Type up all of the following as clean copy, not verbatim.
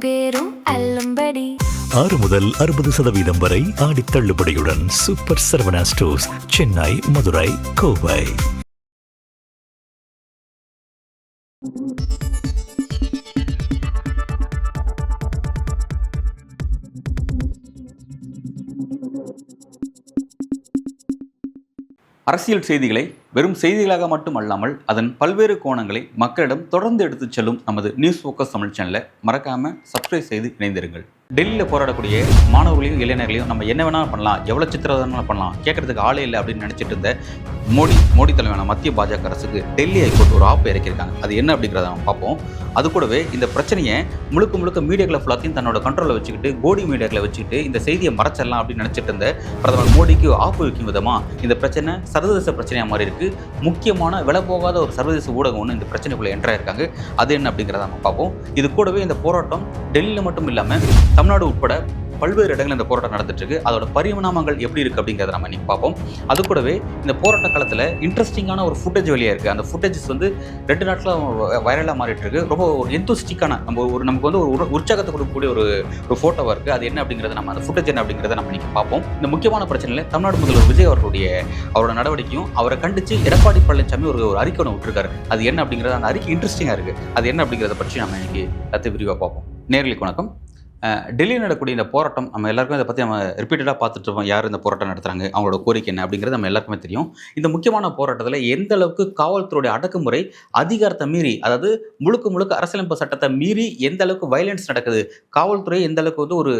பேரும் அல்லும்படி 6 முதல் 60% வரை ஆடி தள்ளுபடியுடன் சூப்பர் சரவணா ஸ்டோர்ஸ், சென்னை, மதுரை, கோவை. அரசியல் செய்திகளை வெறும் செய்திகளாக மட்டும் அல்லாமல் அதன் பல்வேறு கோணங்களை மக்களிடம் தொடர்ந்து எடுத்துச் செல்லும் நமது நியூஸ் ஃபோக்கஸ் தமிழ் சேனலை மறக்காம சப்ஸ்கிரைப் செய்து இணைந்திருங்கள். டெல்லியில் போராடக்கூடிய மாணவர்களையும் இளைஞர்களையும் நம்ம என்ன வேணாலும் பண்ணலாம், எவ்வளோ சித்திரவதை பண்ணலாம், கேட்கறதுக்கு ஆளே இல்லை அப்படின்னு நினச்சிட்டு இருந்த மோடி தலைமையான மத்திய பாஜக அரசுக்கு டெல்லி ஹைகோர்ட் ஒரு ஆப்பு இறக்கியிருக்காங்க. அது என்ன அப்படிங்கிறத நம்ம பார்ப்போம். அது கூடவே இந்த பிரச்சனையை முழுக்க மீடியாக்களை ஃபுல்லாத்தையும் தன்னோட கண்ட்ரோலில் வச்சுக்கிட்டு கோடி மீடியாக்களை வச்சுக்கிட்டு இந்த செய்தியை மறைச்சிடலாம் அப்படின்னு நினச்சிட்டு இருந்த பிரதமர் மோடிக்கு ஆப்பு வைக்கும் விதமாக இந்த பிரச்சனை சர்வதேச பிரச்சனையாக மாறி இருக்கு. முக்கியமான விலை போகாத ஒரு சர்வதேச ஊடகம் ஒன்று இந்த பிரச்சனைக்குள்ளே என்ட்ராயிருக்காங்க. அது என்ன அப்படிங்கிறத நம்ம பார்ப்போம். இது கூடவே இந்த போராட்டம் டெல்லியில் மட்டும் இல்லாமல் தமிழ்நாடு உட்பட பல்வேறு இடங்கள் இந்த போராட்டம் நடந்துட்டு இருக்கு. அதோட பரிணாமங்கள் எப்படி இருக்கு அப்படிங்கிறத நம்ம இன்னைக்கு பார்ப்போம். அது கூடவே இந்த போராட்ட காலத்தில் இன்ட்ரெஸ்டிங்கான ஒரு ஃபுட்டேஜ் வெளியாக இருக்கு. அந்த ஃபுட்டேஜஸ் வந்து 2 நாட்களாக வைரலாக மாறிட்டு இருக்கு. ரொம்ப ஒரு எந்தோஸ்டிக்கான நமக்கு வந்து ஒரு உற்சாகத்தை கொடுக்கக்கூடிய ஒரு ஃபோட்டோவாக இருக்கு. அது என்ன அப்படிங்கிறத நம்ம அந்த ஃபுட்டேஜ் என்ன அப்படிங்கிறத நம்ம இன்னைக்கு பார்ப்போம். இந்த முக்கியமான பிரச்சனையில் தமிழ்நாடு முதல்வர் விஜய் அவரோட நடவடிக்கையும் அவரை கண்டிச்சு எடப்பாடி பழனிசாமி ஒரு அறிக்கை ஒன்று விட்டுருக்காரு. அது என்ன அப்படிங்கிறது அந்த அறிக்கை இன்ட்ரெஸ்டிங்காக இருக்கு. அது என்ன அப்படிங்கிறத பற்றி நம்ம இன்னைக்கு எல்லாத்தையும் விரிவாக பார்ப்போம். நேர்களுக்கு வணக்கம். டெல்லியில் நடக்கக்கூடிய இந்த போராட்டம் நம்ம எல்லாருக்கும் இதை பற்றி நம்ம ரிப்பீட்டடாக பார்த்துட்டு இருக்கோம். யார் இந்த போராட்டம் நடத்துகிறாங்க, அவங்களோட கோரிக்கை என்ன அப்படிங்கிறது நம்ம எல்லாருக்குமே தெரியும். இந்த முக்கியமான போராட்டத்தில் எந்த அளவுக்கு காவல்துறையுடைய அடக்குமுறை அதிகாரத்தை மீறி, அதாவது முழுக்க அரசியலமைப்பு சட்டத்தை மீறி எந்த அளவுக்கு வயலன்ஸ் நடக்குது, காவல்துறை எந்த அளவுக்கு வந்து ஒரு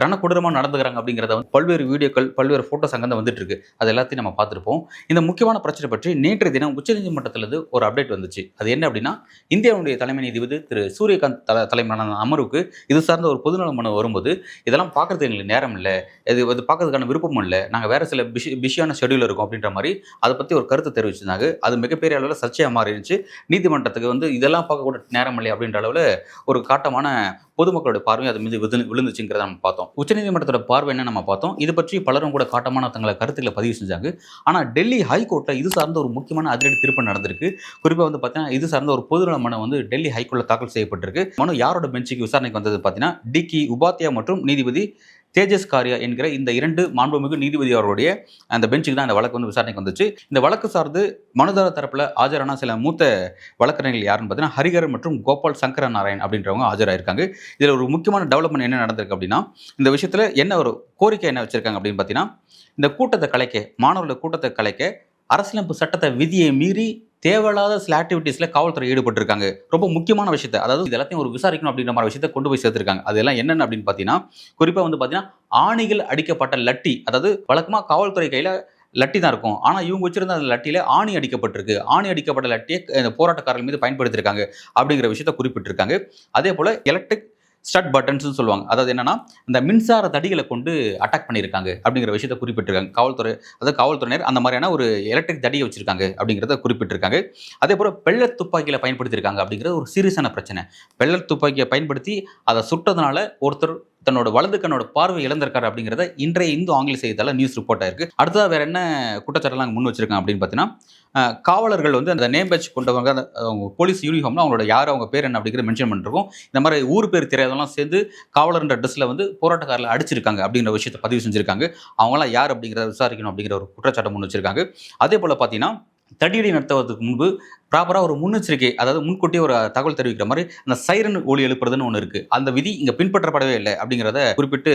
ரணக்கொடூரமாக நடந்துக்கிறாங்க அப்படிங்கிறத வந்து பல்வேறு வீடியோக்கள் பல்வேறு ஃபோட்டோஸ் அங்கே வந்துட்டு இருக்கு. அது எல்லாத்தையும் நம்ம பார்த்துருப்போம். இந்த முக்கியமான பிரச்சனை பற்றி நேற்றைய தினம் உச்சநீதிமன்றத்திலிருந்து ஒரு அப்டேட் வந்துச்சு. அது என்ன அப்படின்னா, இந்தியாவுடைய தலைமை நீதிபதி திரு சூரியகாந்த் தலைமையிலான அமர்வுக்கு இது சார்ந்த ஒரு பொதுநல மனு வரும்போது இதெல்லாம் பார்க்கறதுக்கு எங்களுக்கு நேரம் இல்லை, இது பார்க்கறதுக்கான விருப்பமும் இல்லை, நாங்கள் வேற சில பிஸியான ஷெடியூல் இருக்கும் அப்படின்ற மாதிரி அதை பற்றி ஒரு கருத்து தெரிவிச்சிருந்தாங்க. அது மிகப்பெரிய அளவில் சர்ச்சையாக மாறி இருந்துச்சு. நீதிமன்றத்துக்கு வந்து இதெல்லாம் பார்க்கக்கூட நேரம் இல்லை அப்படின்ற அளவில் ஒரு காட்டமான பொதுமக்களோட பார்வை அது மீது விழுந்துச்சுங்கிறத நம்ம பார்த்தோம். உச்சநீதிமன்றத்தோட பார்வை என்ன நம்ம பார்த்தோம். இது பற்றி பலரும் கூட காட்டமான தங்களை கருத்துக்களை பதிவு செஞ்சாங்க. ஆனால் டெல்லி ஹைகோர்ட்டில் இது சார்ந்த ஒரு முக்கியமான அதிரடி திருப்பம் நடந்திருக்கு. குறிப்பாக வந்து பார்த்தீங்கன்னா இது சார்ந்த ஒரு பொதுநல மனு வந்து டெல்லி ஹைகோர்ட்டில் தாக்கல் செய்யப்பட்டிருக்கு. மனு யாரோட பெஞ்சுக்கு விசாரணைக்கு வந்தது பார்த்தீங்கன்னா டி.கி. உபாத்யா மற்றும் நீதிபதி தேஜஸ் காரியா என்கிற இந்த 2 மாண்புமிகு நீதிபதி அவருடைய அந்த பெஞ்சுக்கு தான் இந்த வழக்கு வந்து விசாரணைக்கு வந்துச்சு. இந்த வழக்கு சார்ந்து மனுதாரர் தரப்பில் ஆஜரான சில மூத்த வழக்கறிஞர்கள் யாருன்னு பார்த்தீங்கன்னா ஹரிகரன் மற்றும் கோபால் சங்கர நாராயண் அப்படின்றவங்க ஆஜராயிருக்காங்க. இதில் ஒரு முக்கியமான டெவலப்மெண்ட் என்ன நடந்திருக்கு அப்படின்னா, இந்த விஷயத்தில் என்ன ஒரு கோரிக்கை என்ன வச்சிருக்காங்க அப்படின்னு பார்த்தீங்கன்னா, இந்த கூட்டத்தை கலைக்க, மாணவர்களோட கூட்டத்தை கலைக்க அரசியலமைப்பு சட்டத்தை விதியை மீறி தேவையில்லாத சில ஆக்டிவிட்டீஸில் காவல்துறை ஈடுபட்டிருக்காங்க. ரொம்ப முக்கியமான விஷயத்தை, அதாவது இது எல்லாத்தையும் ஒரு விசாரிக்கணும் அப்படின்ற மாதிரி விஷயத்தை கொண்டு போய் சேர்த்துருக்காங்க. அதெல்லாம் என்னென்ன அப்படின்னு பார்த்தீங்கன்னா, குறிப்பாக வந்து பார்த்தீங்கன்னா ஆணிகள் அடிக்கப்பட்ட லட்டி, அதாவது வழக்கமாக காவல்துறை கையில் லட்டி தான் இருக்கும். ஆனால் இவங்க வச்சிருந்த அந்த லட்டியில் ஆணி அடிக்கப்பட்டிருக்கு. ஆணி அடிக்கப்பட்ட லட்டியை போராட்டக்காரர்கள் மீது பயன்படுத்தியிருக்காங்க அப்படிங்கிற விஷயத்தை குறிப்பிட்டிருக்காங்க. அதே போல் எலக்ட்ரிக் ஸ்டட் பட்டன்ஸ்னு சொல்லுவாங்க. அதாவது என்னன்னா, இந்த மின்சார தடிகளை கொண்டு அட்டாக் பண்ணியிருக்காங்க அப்படிங்கிற விஷயத்தை குறிப்பிட்டிருக்காங்க. காவல்துறையினர் அந்த மாதிரியான ஒரு எலக்ட்ரிக் தடியை வச்சிருக்காங்க அப்படிங்கிறத குறிப்பிட்டிருக்காங்க. அதே போல பெல்லட் துப்பாக்கியில் பயன்படுத்தியிருக்காங்க அப்படிங்கிறது ஒரு சீரியஸான பிரச்சனை. பெல்லட் துப்பாக்கியை பயன்படுத்தி அதை சுட்டதுனால ஒருத்தர் தன்னோட வலது கண்ணோட பார்வை இழந்திருக்காரு அப்படிங்கிறத இன்றைய இந்து ஆங்கில செய்தித்தாள நியூஸ் ரிப்போர்ட் ஆயிருக்கு. அடுத்ததாக வேற என்ன குற்றச்சாட்டெல்லாம் முன் வச்சிருக்காங்க அப்படின்னு பார்த்தீங்கன்னா, காவலர்கள் வந்து அந்த நேம் பேட்ச் கொண்டவங்க, அவங்க போலீஸ் யூனிஃபார்ம்ல அவங்களோட யார் அவங்க பேர் என்ன அப்படிங்கிற மென்ஷன் பண்ணிருக்கும். இந்த மாதிரி ஊர் பேர் தெரியாதெல்லாம் சேர்ந்து காவலர்ன்ற ட்ரெஸ்ல வந்து போராட்டக்காரில் அடிச்சிருக்காங்க அப்படிங்கிற விஷயத்தை பதிவு செஞ்சிருக்காங்க. அவங்களாம் யார் அப்படிங்கிறத விசாரிக்கணும் அப்படிங்கிற ஒரு குற்றச்சாட்டை முன் வச்சிருக்காங்க. அதே போல பார்த்தீங்கன்னா, தடியடி நடத்துவதற்கு முன்பு ப்ராப்பராக ஒரு முன்னெச்சரிக்கை, அதாவது முன்கூட்டியே ஒரு தகவல் தெரிவிக்கிற மாதிரி அந்த சைரன் ஒலி எழுப்புறதுன்னு ஒன்று இருக்குது. அந்த விதி இங்கே பின்பற்றப்படவே இல்லை அப்படிங்கிறத குறிப்பிட்டு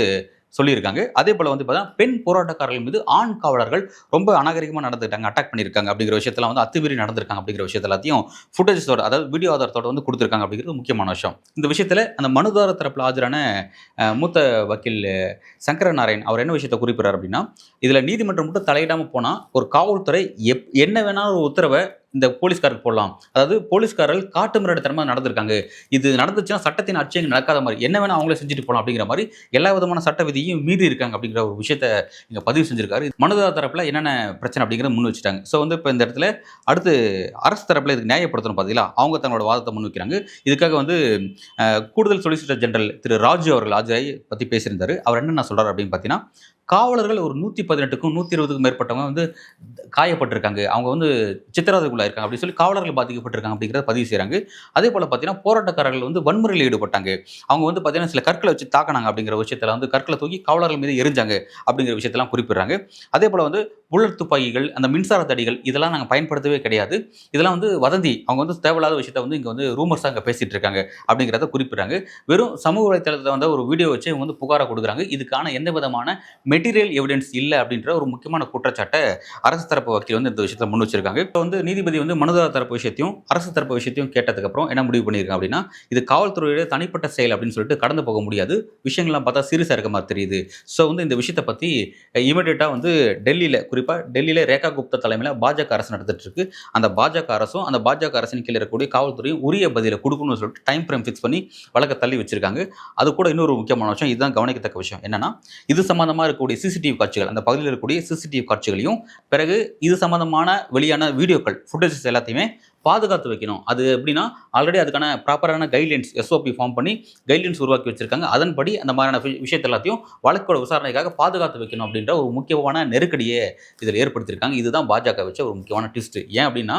சொல்லியிருக்காங்க. அதே போல் வந்து பார்த்தீங்கன்னா, பெண் போராட்டக்காரர்கள் மீது ஆண் காவலர்கள் ரொம்ப அநாகரிகமாக நடந்துட்டாங்க, அட்டாக் பண்ணியிருக்காங்க அப்படிங்கிற விஷயத்தெல்லாம் வந்து அத்துமீறி நடந்திருக்காங்க அப்படிங்கிற விஷயத்த எல்லாத்தையும் ஃபுட்டேஜஸோட, அதாவது வீடியோ ஆதாரத்தோட வந்து கொடுத்துருக்காங்க அப்படிங்கிறது முக்கியமான விஷயம். இந்த விஷயத்தில் அந்த மனுதாரர் தரப்பில் ஆஜரான மூத்த வக்கீல் சங்கர நாராயண் அவர் என்ன விஷயத்தை குறிப்பிட்றாரு அப்படின்னா, இதில் நீதிமன்றம் மட்டும் தலையிடாமல் போனால் ஒரு காவல்துறை என்ன வேணாலும் ஒரு உத்தரவை இந்த போலீஸ்காரருக்கு போடலாம். அதாவது போலீஸ்காரர்கள் காட்டு மிராண்டித்தனமாக நடந்திருக்காங்க, இது நடந்துச்சுன்னா சட்டத்தின் அச்சம் நடக்காத மாதிரி என்ன வேணா அவங்களே செஞ்சுட்டு போகலாம் அப்படிங்கிற மாதிரி எல்லா விதமான சட்ட விதியும் மீறி இருக்காங்க அப்படிங்கிற ஒரு விஷயத்தை இங்கே பதிவு செஞ்சிருக்காரு. மனுதாரர் தரப்பில் என்னென்ன பிரச்சனை அப்படிங்கிறத முன் வச்சுட்டாங்க. ஸோ வந்து இப்போ இந்த இடத்துல அடுத்து அரசு தரப்பில் இதுக்கு நியாயப்படுத்தணும் பார்த்தீங்களா, அவங்க தங்களோட வாதத்தை முன் வைக்கிறாங்க. இதுக்காக வந்து கூடுதல் சொலிசிட்டர் ஜெனரல் திரு ராஜு அவர்கள் ஆஜராகி பற்றி பேசியிருந்தார். அவர் என்னென்ன சொல்கிறார் அப்படின்னு பார்த்தீங்கன்னா, காவலர்கள் ஒரு 118க்கும் 120க்கும் மேற்பட்டவங்க வந்து காயப்பட்டிருக்காங்க, அவங்க வந்து சித்திரவதைக்குள்ளா இருக்காங்க அப்படின்னு சொல்லி காவலர்கள் பாதிக்கப்பட்டிருக்காங்க அப்படிங்கிறத பதிவு செய்கிறாங்க. அதே போல் பார்த்தீங்கன்னா போராட்டக்காரர்கள் வந்து வன்முறையில் ஈடுபட்டாங்க, அவங்க வந்து பார்த்தீங்கன்னா சில கற்களை வச்சு தாக்கினாங்க அப்படிங்கிற விஷயத்தில் வந்து கற்களை தூக்கி காவலர்கள் மீது எரிஞ்சாங்க அப்படிங்கிற விஷயத்தெல்லாம் குறிப்பிடுறாங்க. அதே போல் வந்து புல்லட் துப்பாக்கிகள், அந்த மின்சார தடிகள் இதெல்லாம் நாங்கள் பயன்படுத்தவே கிடையாது, இதெல்லாம் வந்து வதந்தி, அவங்க வந்து தேவையில்லாத விஷயத்த வந்து இங்கே வந்து ரூமர்ஸாக அங்கே பேசிகிட்டு இருக்காங்க அப்படிங்கிறத குறிப்பிட்றாங்க. வெறும் சமூக வலைத்தளத்தில் வந்து ஒரு வீடியோ வச்சு இவங்க வந்து புகாரை கொடுக்குறாங்க, இதுக்கான எந்த விதமான மெட்டீரியல் எவிடன்ஸ் இல்லை அப்படின்ற ஒரு முக்கியமான குற்றச்சாட்டை அரசு தரப்பு வக்கீல் வந்து இந்த விஷயத்தில் முன் வச்சிருக்காங்க. இப்போ வந்து நீதிபதி வந்து மனுதாரர் தரப்பு விஷயத்தையும் அரசு தரப்பு விஷயத்தையும் கேட்டதுக்கப்புறம் என்ன முடிவு பண்ணியிருக்காங்க அப்படின்னா, இது காவல்துறையுடைய தனிப்பட்ட செயல் அப்படின்னு சொல்லிட்டு கடந்து போக முடியாது, விஷயங்கள்லாம் பார்த்தா சீரியஸாக இருக்க மாதிரி தெரியுது. ஸோ வந்து இந்த விஷயத்தை பற்றி இமீடியட்டாக வந்து டெல்லியில், குறிப்பாக டெல்லியில் ரேகா குப்தா தலைமையில் பாஜக அரசு நடந்துட்டு இருக்கு, அந்த பாஜக அரசும் அந்த பாஜக அரசின் கீழே இருக்கக்கூடிய காவல்துறையும் உரிய பதிலை கொடுக்கணும்னு சொல்லிட்டு டைம் ஃப்ரேம் ஃபிக்ஸ் பண்ணி வழக்கை தள்ளி வச்சிருக்காங்க. அது கூட இன்னொரு முக்கியமான விஷயம், இதுதான் கவனிக்கத்தக்க விஷயம் என்னன்னா, இது சம்பந்தமாக இருக்கக்கூடிய சிசிடிவி காட்சிகள், அந்த பகுதியில் இருக்கக்கூடிய சிசிடிவி காட்சிகளையும் பிறகு இது சம்பந்தமான வெளியான வீடியோக்கள் ஃபுட்டேஜஸ் எல்லாத்தையுமே பாதுகாத்து வைக்கணும். அது எப்படின்னா, ஆல்ரெடி அதுக்கான ப்ராப்பரான கைட்லைன்ஸ் எஸ்ஓபி ஃபார்ம் பண்ணி கைட்லைன்ஸ் உருவாக்கி வச்சிருக்காங்க, அதன்படி அந்த மாதிரியான விஷயத்தை எல்லாத்தையும் வழக்கோட விசாரணைக்காக பாதுகாத்து வைக்கணும் அப்படின்ற ஒரு முக்கியமான நெருக்கடியை இதில் ஏற்படுத்தியிருக்காங்க. இதுதான் பாஜக வச்ச ஒரு முக்கியமான ட்விஸ்ட். ஏன் அப்படின்னா,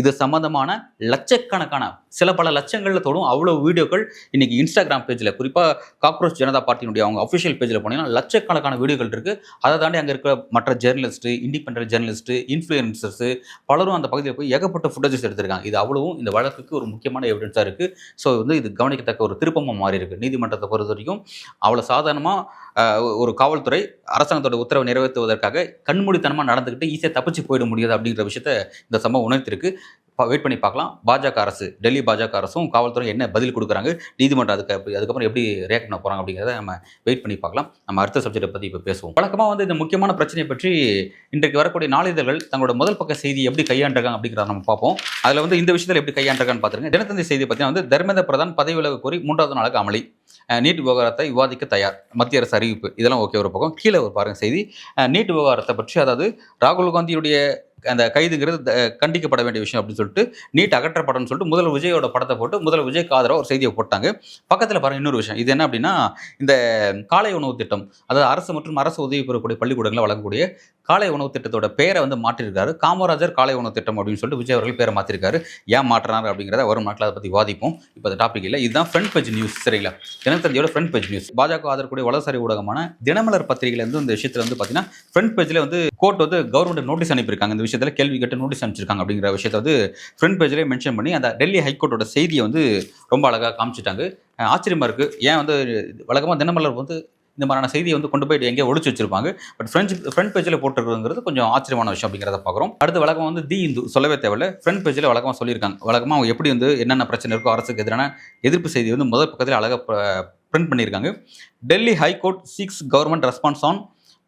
இது சம்பந்தமான லட்சக்கணக்கான சில பல லட்சங்களில் தொடும் அவ்வளோ வீடியோக்கள் இன்னைக்கு இன்ஸ்டாகிராம் பேஜில், குறிப்பாக காக்ரோச் ஜனதா பார்ட்டியினுடைய அவங்க அஃபிஷியல் பேஜில் போனீங்கன்னா லட்சக்கணக்கான வீடியோக்கள் இருக்குது. அதை தாண்டி அங்கே இருக்கிற மற்ற ஜேர்னலிஸ்ட்டு, இண்டிபெண்டன்ட் ஜேர்னலிஸ்ட்டு, இன்ஃப்ளூயன்சர்ஸு பலரும் அந்த பகுதியில் போய் ஏகப்பட்ட ஃபுட்டேஜஸ் எடுத்திருக்காங்க. இது அவ்வளவும் இந்த வழக்குக்கு ஒரு முக்கியமான எவிடன்ஸாக இருக்குது. ஸோ வந்து இது கவனிக்கத்தக்க ஒரு திருப்பமாக மாறி இருக்குது. நீதிமன்றத்தை பொறுத்த வரைக்கும் அவ்வளோ சாதாரணமாக ஒரு காவல்துறை அரசாங்கத்தோட உத்தரவை நிறைவேற்றுவதற்காக கண்மூடித்தனமாக நடந்துக்கிட்டு ஈஸியாக தப்பிச்சு போயிட முடியாது அப்படிங்கிற விஷயத்த இந்த சம்பவம் உணர்த்திருக்கு. வெயிட் பண்ணி பார்க்கலாம், பாஜக அரசு, டெல்லி பாஜக அரசும் காவல்துறை என்ன பதில் கொடுக்குறாங்க, நீதிமன்றம் அதுக்கப்புறம் எப்படி ரியாக்ட் பண்ண போகிறாங்க அப்படிங்கிறத நம்ம வெயிட் பண்ணி பார்க்கலாம். நம்ம அடுத்த சப்ஜெக்டை பற்றி இப்போ பேசுவோம். வழக்கமாக வந்து இந்த முக்கியமான பிரச்சனையை பற்றி இன்றைக்கு வரக்கூடிய நாளிதழ்கள் தங்களோட முதல் பக்க செய்தி எப்படி கையாண்டிருக்காங்க அப்படிங்கிறத நம்ம பார்ப்போம். அதில் வந்து இந்த விஷயத்தில் எப்படி கையாண்டிருக்கான்னு பார்த்துருங்க. தினத்தந்தி செய்தி பார்த்தீங்கன்னா வந்து தர்மேந்திர பிரதான் பதவி விலக கோரி 3வது நாளுக்கு அமளி, நீட் விவகாரத்தை விவாதிக்க தயார், மத்திய அரசு அறிவிப்பு, இதெல்லாம் ஓகே ஒரு பக்கம். கீழே ஒரு பாருங்க செய்தி, நீட் விவகாரத்தை பற்றி, அதாவது ராகுல் காந்தியுடைய அந்த கைதுங்கிறது கண்டிக்கப்பட வேண்டிய விஷயம் அப்படின்னு சொல்லிட்டு நீட் அகற்றப்படணும்னு சொல்லிட்டு முதல்வர் விஜயோட படத்தை போட்டு முதல்வர் விஜய்க்கு ஆதரவாக ஒரு செய்தியை போட்டாங்க. பக்கத்தில் பாருங்க இன்னொரு விஷயம், இது என்ன அப்படின்னா, இந்த காலை உணவு திட்டம், அதாவது அரசு மற்றும் அரசு உதவி பெறக்கூடிய பள்ளிக்கூடங்களை வழங்கக்கூடிய காலை உணவு திட்டத்தோட பேரை வந்து மாற்றிருக்காரு, காமராஜர் காலை உணவு திட்டம் அப்படின்னு சொல்லிட்டு விஜய் அவர்கள் பேரை மாற்றிருக்காரு. ஏன் மாற்றினார் அப்படிங்கிறத வரும் நாட்டில் அதை பற்றி வாதிப்போம். இப்போ அந்த டாபிக் இல்லை, இதுதான் ஃப்ரண்ட் பேஜ் நியூஸ். சரிங்களா, தினத்தந்தியோட ஃப்ரண்ட் பேஜ் நியூஸ். பாஜக ஆதரக்கூடிய வலதுசாரி ஊடகமான தினமலர் பத்திரிகையிலேருந்து இந்த விஷயத்தில் வந்து பார்த்தீங்கன்னா ஃப்ரண்ட் பேஜில் வந்து கோர்ட் வந்து கவர்மெண்ட் நோட்டீஸ் அனுப்பியிருக்காங்க, இந்த விஷயத்தில் கேள்வி கேட்டு நோட்டீஸ் அனுப்பிச்சிருக்காங்க அப்படிங்கிற விஷயத்தை வந்து ஃப்ரண்ட் பேஜ்லேயே மென்ஷன் பண்ணி அந்த டெல்லி ஹைகோர்ட்டோட செய்தியை வந்து ரொம்ப அழகாக காமிச்சிட்டாங்க. ஆச்சரியமாக இருக்குது. ஏன் வந்து வழக்கமாக தினமலர் வந்து இந்த மாதிரியான செய்தியை வந்து கொண்டு போயிட்டு எங்கேயோ ஒழிச்சு வச்சிருப்பாங்க, பட் ஃப்ரண்ட் பேஜில் போட்டுருக்குங்கிறது கொஞ்சம் ஆச்சரியமான விஷயம் அப்படிங்கிறத பார்க்குறோம். அடுத்து வழக்கமாக வந்து தி இந்து சொல்லவே தேவையில்லை, ஃப்ரண்ட் பேஜில் வழக்கமாக சொல்லியிருக்காங்க. வழக்கமாக அவங்க எப்படி வந்து என்னென்ன பிரச்சனை இருக்கோ அரசுக்கு எதிரான எதிர்ப்பு செய்தி வந்து முதல் பக்கத்தில் அழகாக பிரிண்ட் பண்ணியிருக்காங்க. Delhi high court seeks government response on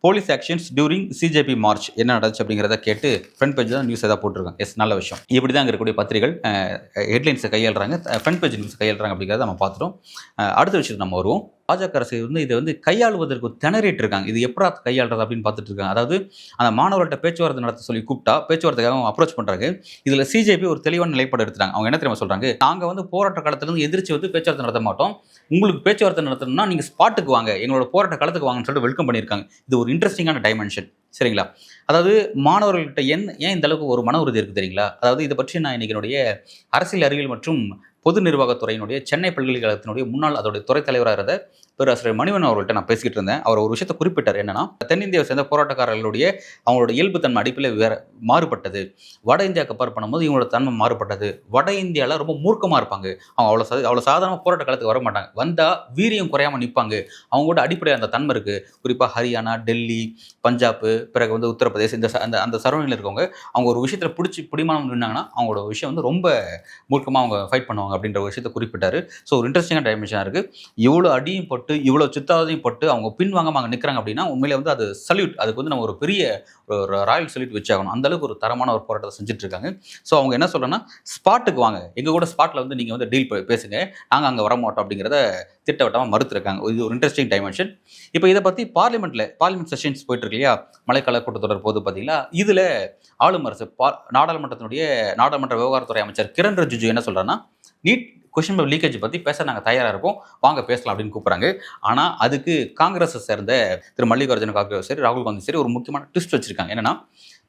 police actions during CJP march, என்ன நடந்துச்சு அப்படிங்கிறத கேட்டு ஃப்ரண்ட் பேஜ் தான் நியூஸ் எதாவது போட்டிருக்காங்க. எஸ், நல்ல விஷயம். இப்படி தான் இருக்கக்கூடிய பத்திரிகைகள் ஹெட்லைன்ஸை கையாளுறாங்க, ஃப்ரண்ட் பேஜ் நியூஸ் கையாளுறாங்க அப்படிங்கிறத நம்ம பார்த்துட்டோம். அடுத்த விஷயத்துக்கு நம்ம வருவோம். பாஜக அரசு வந்து இதை வந்து கையாளுவதற்கு திணறிட்டு இருக்காங்க. இது எப்படா கையாளுறது அப்படின்னு பார்த்துட்டு இருக்காங்க. அதாவது அந்த மாணவர்கள்ட்ட பேச்சுவார்த்தை நடத்த சொல்லி கூப்பிட்டா பேச்சுவார்த்தைக்காக அப்ரோச் பண்ணுறாங்க. இதில் சிஜேபி ஒரு தெளிவான நிலைப்பாடு எடுத்துட்டாங்க. அவங்க என்ன தெரியுமா சொல்கிறாங்க, நாங்கள் வந்து போராட்ட காலத்துலேருந்து எதிர்த்து வந்து பேச்சுவார்த்தை நடத்த மாட்டோம், உங்களுக்கு பேச்சுவார்த்தை நடத்தணும்னா நீங்கள் ஸ்பாட்டுக்கு வாங்க, எங்களோட போராட்ட காலத்துக்கு வாங்கன்னு சொல்லிட்டு வெல்கம் பண்ணியிருக்காங்க. இது ஒரு இன்ட்ரெஸ்டிங்கான டைமென்ஷன். சரிங்களா, அதாவது மாணவர்கள்ட்ட ஏன் இந்த அளவுக்கு ஒரு மன உறுதி இருக்குது தெரியுங்களா. அதாவது இதை பற்றி நான் இன்னைக்கு என்னுடைய அரசியல் அறிவியல் மற்றும் பொது நிர்வாகத்துறையினுடைய சென்னை பல்கலைக்கழகத்தினுடைய முன்னாள் அதோடைய துறை தலைவராக இருந்த பேராசிரியர் மணிவன் அவர்கள்ட்ட நான் பேசிக்கிட்டு இருந்தேன். அவர் ஒரு விஷயத்தை குறிப்பிட்டார். என்னன்னா, தென்னிந்தியாவை சேர்ந்த போராட்டக்காரர்களுடைய அவங்களோட இயல்பு தன்மை அடிப்பில் வேற மாறுபட்டது, வட இந்தியா கம்பேர் பண்ணும்போது இவங்களோட தன்மை மாறுபட்டது. வட இந்தியாவில் ரொம்ப மூர்க்கமாக இருப்பாங்க, அவங்க அவ்வளோ சாதாரண போராட்ட காலத்துக்கு வர மாட்டாங்க, வந்தால் வீரியம் குறையாமல் நிற்பாங்க, அவங்களோட அடிப்படையாக அந்த தன்மை இருக்குது. குறிப்பாக ஹரியானா, டெல்லி, பஞ்சாப், பிறகு வந்து உத்தரப்பிரதேஷ், இந்த அந்த சரௌண்டிங்கில் இருக்கவங்க அவங்க ஒரு விஷயத்தில் பிடிமானம் நின்னாங்கன்னா அவங்களோட விஷயம் வந்து ரொம்ப மூர்க்கமாக அவங்க ஃபைட் பண்ணுவாங்க அப்படின்ற ஒரு விஷயத்தை குறிப்பிட்டார். ஸோ ஒரு இன்ட்ரெஸ்டிங்கான டைமென்ஷனாக இருக்குது. இவ்வளோ அடியும் பட்டு இவ்வளோ சித்தாவதையும் பட்டு அவங்க பின்வாங்காமல் அங்கே நிற்கிறாங்க அப்படின்னா உண்மையிலே வந்து அது சல்யூட், அதுக்கு வந்து நம்ம ஒரு பெரிய ஒரு ராயல் சல்யூட் வச்சாகணும். அந்தளவுக்கு ஒரு தரமான ஒரு போராட்டத்தை செஞ்சுட்டு இருக்காங்க. ஸோ அவங்க என்ன சொல்கிறேன்னா, ஸ்பாட்டுக்கு வாங்க, எங்கள் கூட ஸ்பாட்டில் வந்து நீங்கள் வந்து டீல் பேசுங்க, நாங்கள் அங்கே வரமாட்டோம் அப்படிங்கிறத திட்டவட்டமாக மறுத்துருக்காங்க. இது ஒரு இன்ட்ரெஸ்டிங் டைமென்ஷன். இப்போ இதை பற்றி பார்லிமெண்ட் செஷன்ஸ் போயிட்டு இருக்கு இல்லையா, மழைக்கால கூட்டத்தொடர் போது பார்த்தீங்களா, இதில் ஆளும் அரசு நாடாளுமன்ற விவகாரத்துறை அமைச்சர் கிரண் ரிஜிஜு என்ன சொல்கிறாங்கன்னா, நீட் கொஷின் பேப்பர் லீக்கேஜ் பற்றி பேச நாங்கள் தயாராக இருப்போம், வாங்க பேசலாம் அப்படின்னு கூப்பிட்றாங்க. ஆனால் அதுக்கு காங்கிரஸை சேர்ந்த திரு மல்லிகார்ஜுன கார்கே சரி, ராகுல் காந்தி சரி ஒரு முக்கியமான ட்விஸ்ட் வச்சிருக்காங்க. என்னன்னா,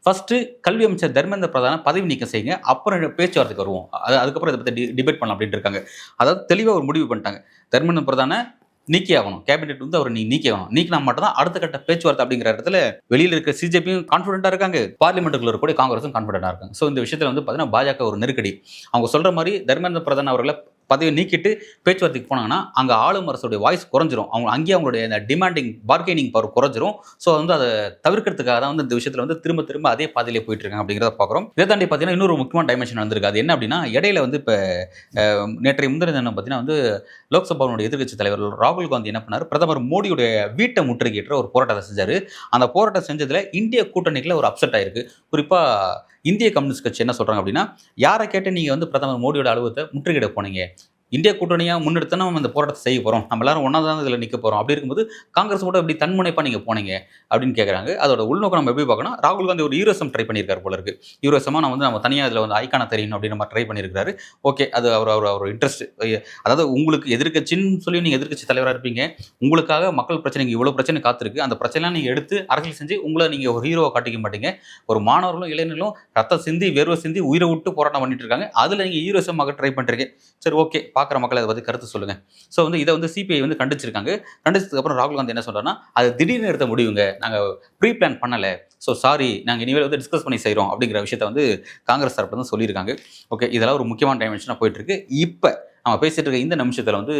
ஃபர்ஸ்ட் கல்வி அமைச்சர் தர்மேந்திர பிரதான பதவி நீக்கம் செய்யுங்க, அப்புறம் பேச்சுவார்த்தைக்கு வருவோம், அதுக்கப்புறம் இதை பற்றி டிபேட் பண்ணலாம் அப்படின்ட்டு இருக்காங்க. அதாவது தெளிவாக ஒரு முடிவு பண்ணிட்டாங்க. தர்மேந்திர பிரதான நீக்கி ஆகணும், கேபினெட் வந்து அவர் நீக்கி ஆகணும், நீக்கினா மட்டும் தான் அடுத்த கட்ட பேச்சுவார்த்தை அப்படிங்கிற இடத்துல வெளியில் இருக்க சிஜேபியும் கான்ஃபிடென்ட்டாக இருக்காங்க, பார்லிமெண்ட்டுக்குள்ள இருக்கக்கூடிய காங்கிரஸும் கான்ஃபிடென்ட்டாக இருக்காங்க. ஸோ இந்த விஷயத்தில் வந்து பார்த்தீங்கன்னா பாஜக ஒரு நெருக்கடி. அவங்க சொல்கிற மாதிரி தர்மேந்திர பிரதான் அவர்களை பதவியை நீக்கிட்டு பேச்சுவார்த்தைக்கு போனாங்கன்னா அங்கே ஆளும் அரசுடைய வாய்ஸ் குறைஞ்சிரும், அவங்க அங்கேயே அவங்களுடைய இந்த டிமாண்டிங் பார்கெனிங் பவர் குறைஞ்சிரும். ஸோ வந்து அதை தவிர்க்கிறதுக்காக தான் வந்து இந்த விஷயத்தில் வந்து திரும்ப திரும்ப அதே பாதையிலே போயிட்டு இருக்காங்க அப்படிங்கிறத பார்க்குறோம். இதை தாண்டி பார்த்தீங்கன்னா இன்னொரு முக்கியமான டைமென்ஷன் வந்திருக்கு. அது என்ன அப்படின்னா, இடையில வந்து இப்போ நேற்றைய முந்தின தினம் பார்த்தீங்கன்னா வந்து லோக்சபாவுடைய எதிர்க்கட்சி தலைவர் ராகுல் காந்தி என்ன பண்ணார், பிரதமர் மோடியுடைய வீட்டை முற்றுகையிட்ட ஒரு போராட்டத்தை செஞ்சார். அந்த போராட்டம் செஞ்சதில் இந்திய கூட்டணிக்குள்ள ஒரு அப்செட் ஆயிருக்கு. குறிப்பாக இந்திய கம்யூனிஸ்ட் கட்சி என்ன சொல்கிறாங்க அப்படின்னா, யாரை கேட்டு நீங்கள் வந்து பிரதமர் மோடியோட அலுவலகத்தை முற்றுகையிட போனீங்க, இந்திய கூட்டணியாக முன்னெடுத்து நம்ம இந்த போராட்டத்தை செய்ய போகிறோம், நம்ம எல்லாரும் ஒன்றா தான் இதில் நிற்க போகிறோம், அப்படி இருக்கும்போது காங்கிரஸ் கூட இப்படி தன்முனைப்பாக நீங்கள் போனீங்க அப்படின்னு கேட்குறாங்க. அதோட உள்நோக்கம் நம்ம எப்படி பார்க்கணும், ராகுல் காந்தி ஒரு ஹீரோசம் ட்ரை பண்ணியிருக்காரு போல இருக்கு. ஹீரோசமாக நம்ம தனியாக இதில் வந்து ஐக்கான தெரியும் அப்படின்னு நம்ம ட்ரை பண்ணியிருக்காரு. ஓகே, அது அவர் இன்ட்ரெஸ்ட். அதாவது உங்களுக்கு எதிர்க்கட்சின்னு சொல்லி நீங்கள் எதிர்க்கட்சி தலைவராக இருப்பீங்க, உங்களுக்காக மக்கள் பிரச்சனைக்கு இவ்வளோ பிரச்சனை காத்திருக்கு, அந்த பிரச்சனைலாம் நீங்கள் எடுத்து அரசியல் செஞ்சு உங்களை நீங்கள் ஒரு ஹீரோவை காட்டிக்க மாட்டீங்க. ஒரு மாணவர்களும் இளைஞர்களும் ரத்த சிந்தி வேர்வை சிந்தி உயிரை விட்டு போராட்டம் பண்ணிட்டு இருக்காங்க, அதில் நீங்கள் ஹீரோசமாக ட்ரை பண்ணுறீங்க. சரி, ஓகே, பார்க்குற மக்களை அதை பற்றி கருத்து சொல்லுங்கள். ஸோ வந்து இதை வந்து சிபிஐ வந்து கண்டிச்சிருக்காங்க. கண்டிச்சதுக்கப்புறம் ராகுல் காந்தி என்ன சொல்கிறாருன்னா, அது திடீர்னு எடுத்த முடிவுங்க, நாங்கள் ப்ரீ பிளான் பண்ணலை, ஸோ சாரி, நாங்கள் இனிமேல் வந்து டிஸ்கஸ் பண்ணி செய்கிறோம் அப்படிங்கிற விஷயத்தை வந்து காங்கிரஸ் தரப்பு தான் சொல்லியிருக்காங்க. ஓகே, இதெல்லாம் ஒரு முக்கியமான டைமென்ஷனாக போயிட்டுருக்கு. இப்போ நம்ம பேசிட்டு இருக்க இந்த நிமிஷத்தில் வந்து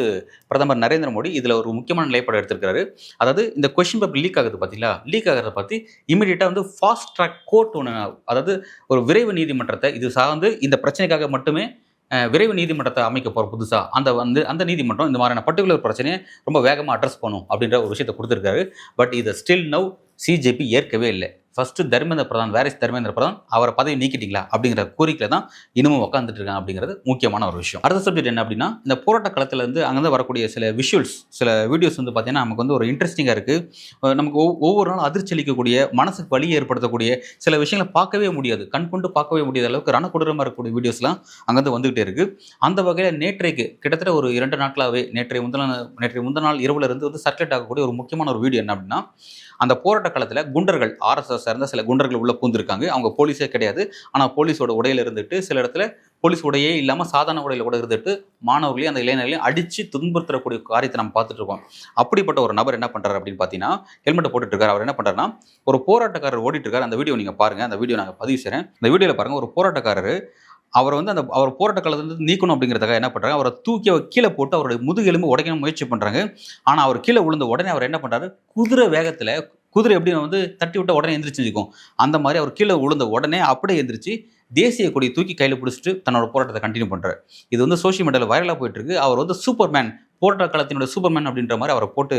பிரதமர் நரேந்திர மோடி இதில் ஒரு முக்கியமான நிலைப்பாடு எடுத்திருக்காரு. அதாவது இந்த கொஸ்டின் பேப்பர் லீக் ஆகுது பார்த்தீங்களா, லீக் ஆகிறத பற்றி இமீடியட்டாக வந்து ஃபாஸ்ட் ட்ராக் கோர்ட் ஒன்று, அதாவது ஒரு விரைவு நீதிமன்றத்தை இது சார்ந்து இந்த பிரச்சனைக்காக மட்டுமே விரைவு நீதிமன்றத்தை அமைக்க போகிற புதுசாக அந்த நீதிமன்றம் இந்த மாதிரியான பர்டிகுலர் பிரச்சனையை ரொம்ப வேகமாக அட்ரஸ் பண்ணும் அப்படின்ற ஒரு விஷயத்தை கொடுத்துருக்காரு. பட் இதை ஸ்டில் நவ் சிஜேபி ஏற்கவே இல்லை. ஃபர்ஸ்ட் தர்மேந்திர பிரதான், வேரிஸ் தர்மேந்திர பிரதான் அவரை பதவி நீக்கிட்டீங்களா அப்படிங்கிற கோரிக்கையில் தான் இன்னமும் உட்காந்துட்டு இருக்காங்க அப்படிங்கிறது முக்கியமான ஒரு விஷயம். அடுத்த சப்ஜெக்ட் என்ன அப்படின்னா, இந்த போராட்ட களத்தில் இருந்து அங்கேருந்து வரக்கூடிய சில விஷுவல்ஸ், சில வீடியோஸ் வந்து பார்த்தீங்கன்னா நமக்கு வந்து ஒரு இன்ட்ரெஸ்டிங்காக இருக்குது. நமக்கு ஒவ்வொரு நாளும் அதிர்ச்சி அளிக்கக்கூடிய, மனசுக்கு வலி ஏற்படுத்தக்கூடிய சில விஷயங்களை பார்க்கவே முடியாது, கண் கொண்டு பார்க்கவே முடியாத அளவுக்கு ரணக்கொடூரமாக இருக்கக்கூடிய வீடியோஸ்லாம் அங்கேருந்து வந்துகிட்டே இருக்குது. அந்த வகையில் நேற்றைக்கு கிட்டத்தட்ட ஒரு 2 நாட்களாகவே நேற்றைய முந்தின நாள் இரவுல இருந்து வந்து சர்க்குலேட் ஆகக்கூடிய ஒரு முக்கியமான ஒரு வீடியோ என்ன அப்படின்னா, அந்த போராட்ட காலத்தில் குண்டர்கள், RSS சேர்ந்த சில குண்டர்கள் உள்ள பூந்திருக்காங்க. அவங்க போலீஸே கிடையாது, ஆனால் போலீஸோட உடையில இருந்துட்டு சில இடத்துல போலீஸ் உடையே இல்லாமல் சாதாரண உடையில கூட இருந்துட்டு மாணவர்களையும் அந்த இளைஞர்களையும் அடித்து துன்புறுத்தக்கூடிய காரியத்தை நம்ம பார்த்துட்டு இருக்கோம். அப்படிப்பட்ட ஒரு நபர் என்ன பண்ணுறாரு அப்படின்னு பார்த்தீங்கன்னா, ஹெல்மெட்டை போட்டுட்டு இருக்காரு. அவர் என்ன பண்ணுறாருன்னா, ஒரு போராட்டக்காரர் ஓடிட்டு இருக்காரு. அந்த வீடியோ நீங்கள் பாருங்கள், அந்த வீடியோ நாங்கள் பதிவு செய்கிறேன். இந்த வீடியோவில் பாருங்கள், ஒரு போராட்டக்காரர் அவர் வந்து அவர் போராட்ட காலத்துலேருந்து நீக்கணும் அப்படிங்கிறதுக்காக என்ன பண்ணுறாங்க, அவரை தூக்கி கீழே போட்டு அவருடைய முதுகெலும்பு உடைக்கணும் முயற்சி பண்ணுறாங்க. ஆனால் அவர் கீழே விழுந்த உடனே அவர் என்ன பண்ணுறாரு, குதிரை வேகத்தில், குதிரை எப்படி வந்து தட்டி விட்டால் உடனே எந்திரிச்சிருக்கும், அந்த மாதிரி அவர் கீழே விழுந்த உடனே அப்படியே எந்திரிச்சு தேசிய கொடியை தூக்கி கையில் பிடிச்சிட்டு தன்னோட போராட்டத்தை கண்டினியூ பண்ணுறாரு. இது வந்து சோஷியல் மீடியாவில் வைரலாக போயிட்டு இருக்கு. அவர் வந்து சூப்பர்மேன், போராட்ட காலத்தினுடைய சூப்பர்மேன் அப்படின்ற மாதிரி அவரை போட்டு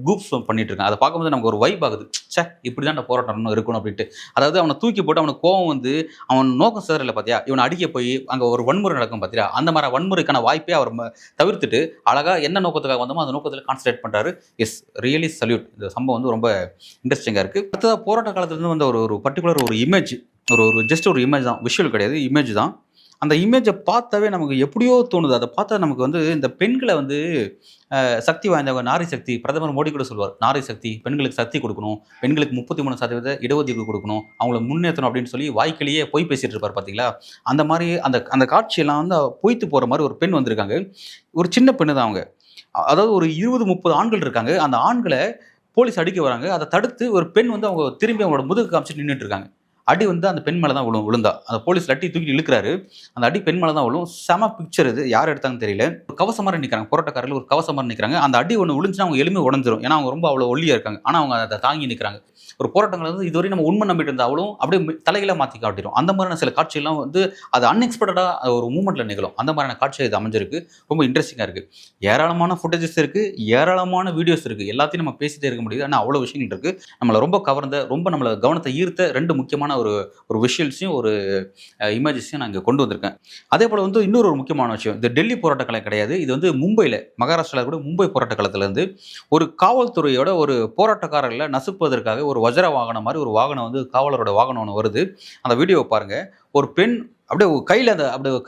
குரூப்ஸ் பண்ணிட்டு இருக்காங்க. அதை பார்க்கும்போது நமக்கு ஒரு வைப் ஆகுது, சே இப்படி தான் போராட்டம் இருக்கணும் அப்படின்ட்டு. அதாவது அவனை தூக்கி போட்டு அவனுக்கு கோவம் வந்து அவன் நோக்கம் சேரல பார்த்தியா, இவனை அடிக்க போய் அங்கே ஒரு வன்முறை நடக்கும் பார்த்தியா, அந்த மாதிரி வன்முறைக்கான வாய்ப்பே அவர் தவிர்த்துட்டு அழகாக என்ன நோக்கத்துக்காக வந்தோமோ அந்த நோக்கத்தில் கான்சன்ட்ரேட் பண்ணுறாரு. Yes, really salute. இந்த சம்பவம் வந்து ரொம்ப இன்ட்ரெஸ்டிங்காக இருக்குது. அடுத்ததாக போராட்ட காலத்துலேருந்து வந்து ஒரு பர்டிகுலர் ஒரு இமேஜ், ஒரு ஜஸ்ட் ஒரு இமேஜ் தான், விஷுவல் கிடையாது, இமேஜ் தான். அந்த இமேஜை பார்த்தாவே நமக்கு எப்படியோ தோணுது. அதை பார்த்தா நமக்கு வந்து இந்த பெண்களை வந்து சக்தி வாய்ந்தவங்க, நாரி சக்தி, பிரதமர் மோடி கூட சொல்வார், நாரி சக்தி, பெண்களுக்கு சக்தி கொடுக்கணும், பெண்களுக்கு 33% இடஒதுக்கீடு கொடுக்கணும், அவங்கள முன்னேற்றணும் அப்படின்னு சொல்லி வாய்க்கிலேயே பொய் பேசிட்டு இருப்பார் பார்த்தீங்களா. அந்த மாதிரி அந்த காட்சியெல்லாம் வந்து பொய்த்து போகிற மாதிரி ஒரு பெண் வந்திருக்காங்க. ஒரு சின்ன பெண்ணு தான் அவங்க. அதாவது ஒரு 20-30 ஆண்கள் இருக்காங்க. அந்த ஆண்களை போலீஸ் அடிக்க வராங்க. அதை தடுத்து ஒரு பெண் வந்து அவங்க திரும்பி அவங்களோட முதுகு காமிச்சிட்டு நின்றுட்டு இருக்காங்க. அடி வந்து அந்த பெண் மேலே தான் விழுந்தா. அந்த போலீஸ் லட்டி தூக்கி இழுக்கிறாரு. அந்த அடி பெண் மேலே தான் விழும். செம பிக்சர் இது, யார் எடுத்தாங்கன்னு தெரியல. ஒரு கவசம் மாதிரி நிற்கிறாங்க, போராட்டக்காரர்கள் ஒரு கவசம் மாதிரி நிற்கிறாங்க. அந்த அடி ஒன்று விழுந்துச்சுன்னா அவங்க எலும்பு உடஞ்சிரும், ஏன்னா அவங்க ரொம்ப அவ்வளோ ஒல்லியாக இருக்காங்க. ஆனால் அவங்க அதை தாங்கி நிற்கிறாங்க. ஒரு போராட்டங்கள் வந்து இதுவரை நம்ம உண்மை நம்பிட்டு இருந்தால் அவளும் அப்படியே தலைகளை மாற்றி காட்டிடும். அந்த மாதிரியான சில காட்சியெல்லாம் வந்து அது அன்எக்ஸ்பெக்டடாக ஒரு மூமெண்ட்டில் நிகழும். அந்த மாதிரியான காட்சி இது அமைஞ்சிருக்கு. ரொம்ப இன்ட்ரெஸ்டிங்காக இருக்குது. ஏராளமான ஃபுட்டேஜஸ் இருக்குது, ஏராளமான வீடியோஸ் இருக்குது. எல்லாத்தையும் நம்ம பேசிகிட்டே இருக்க முடியுது. ஆனால் அவ்வளோ விஷயங்கள் இருக்குது. நம்மளை ரொம்ப கவர்ந்த, ரொம்ப நம்மளை கவனத்தை ஈர்த்த 2 முக்கியமான ஒரு விஷுவல்ஸையும் ஒரு இமேஜஸையும் நான் இங்கே கொண்டு வந்திருக்கேன். அதே போல் வந்து இன்னொரு முக்கியமான விஷயம், இது டெல்லி போராட்டக்கலை கிடையாது. இது வந்து மும்பையில், மகாராஷ்டிராவில் கூட மும்பை போராட்டக்களத்துலேருந்து ஒரு காவல்துறையோட ஒரு போராட்டக்காரர்களை நசுப்பதற்காக ஒரு வஜ்ர வாகனம் மாதிரி ஒரு வாகனம் வந்து காவலரோட வாகனம் ஒன்று வருது. அந்த வீடியோவை பாருங்கள். ஒரு பெண் அப்படியே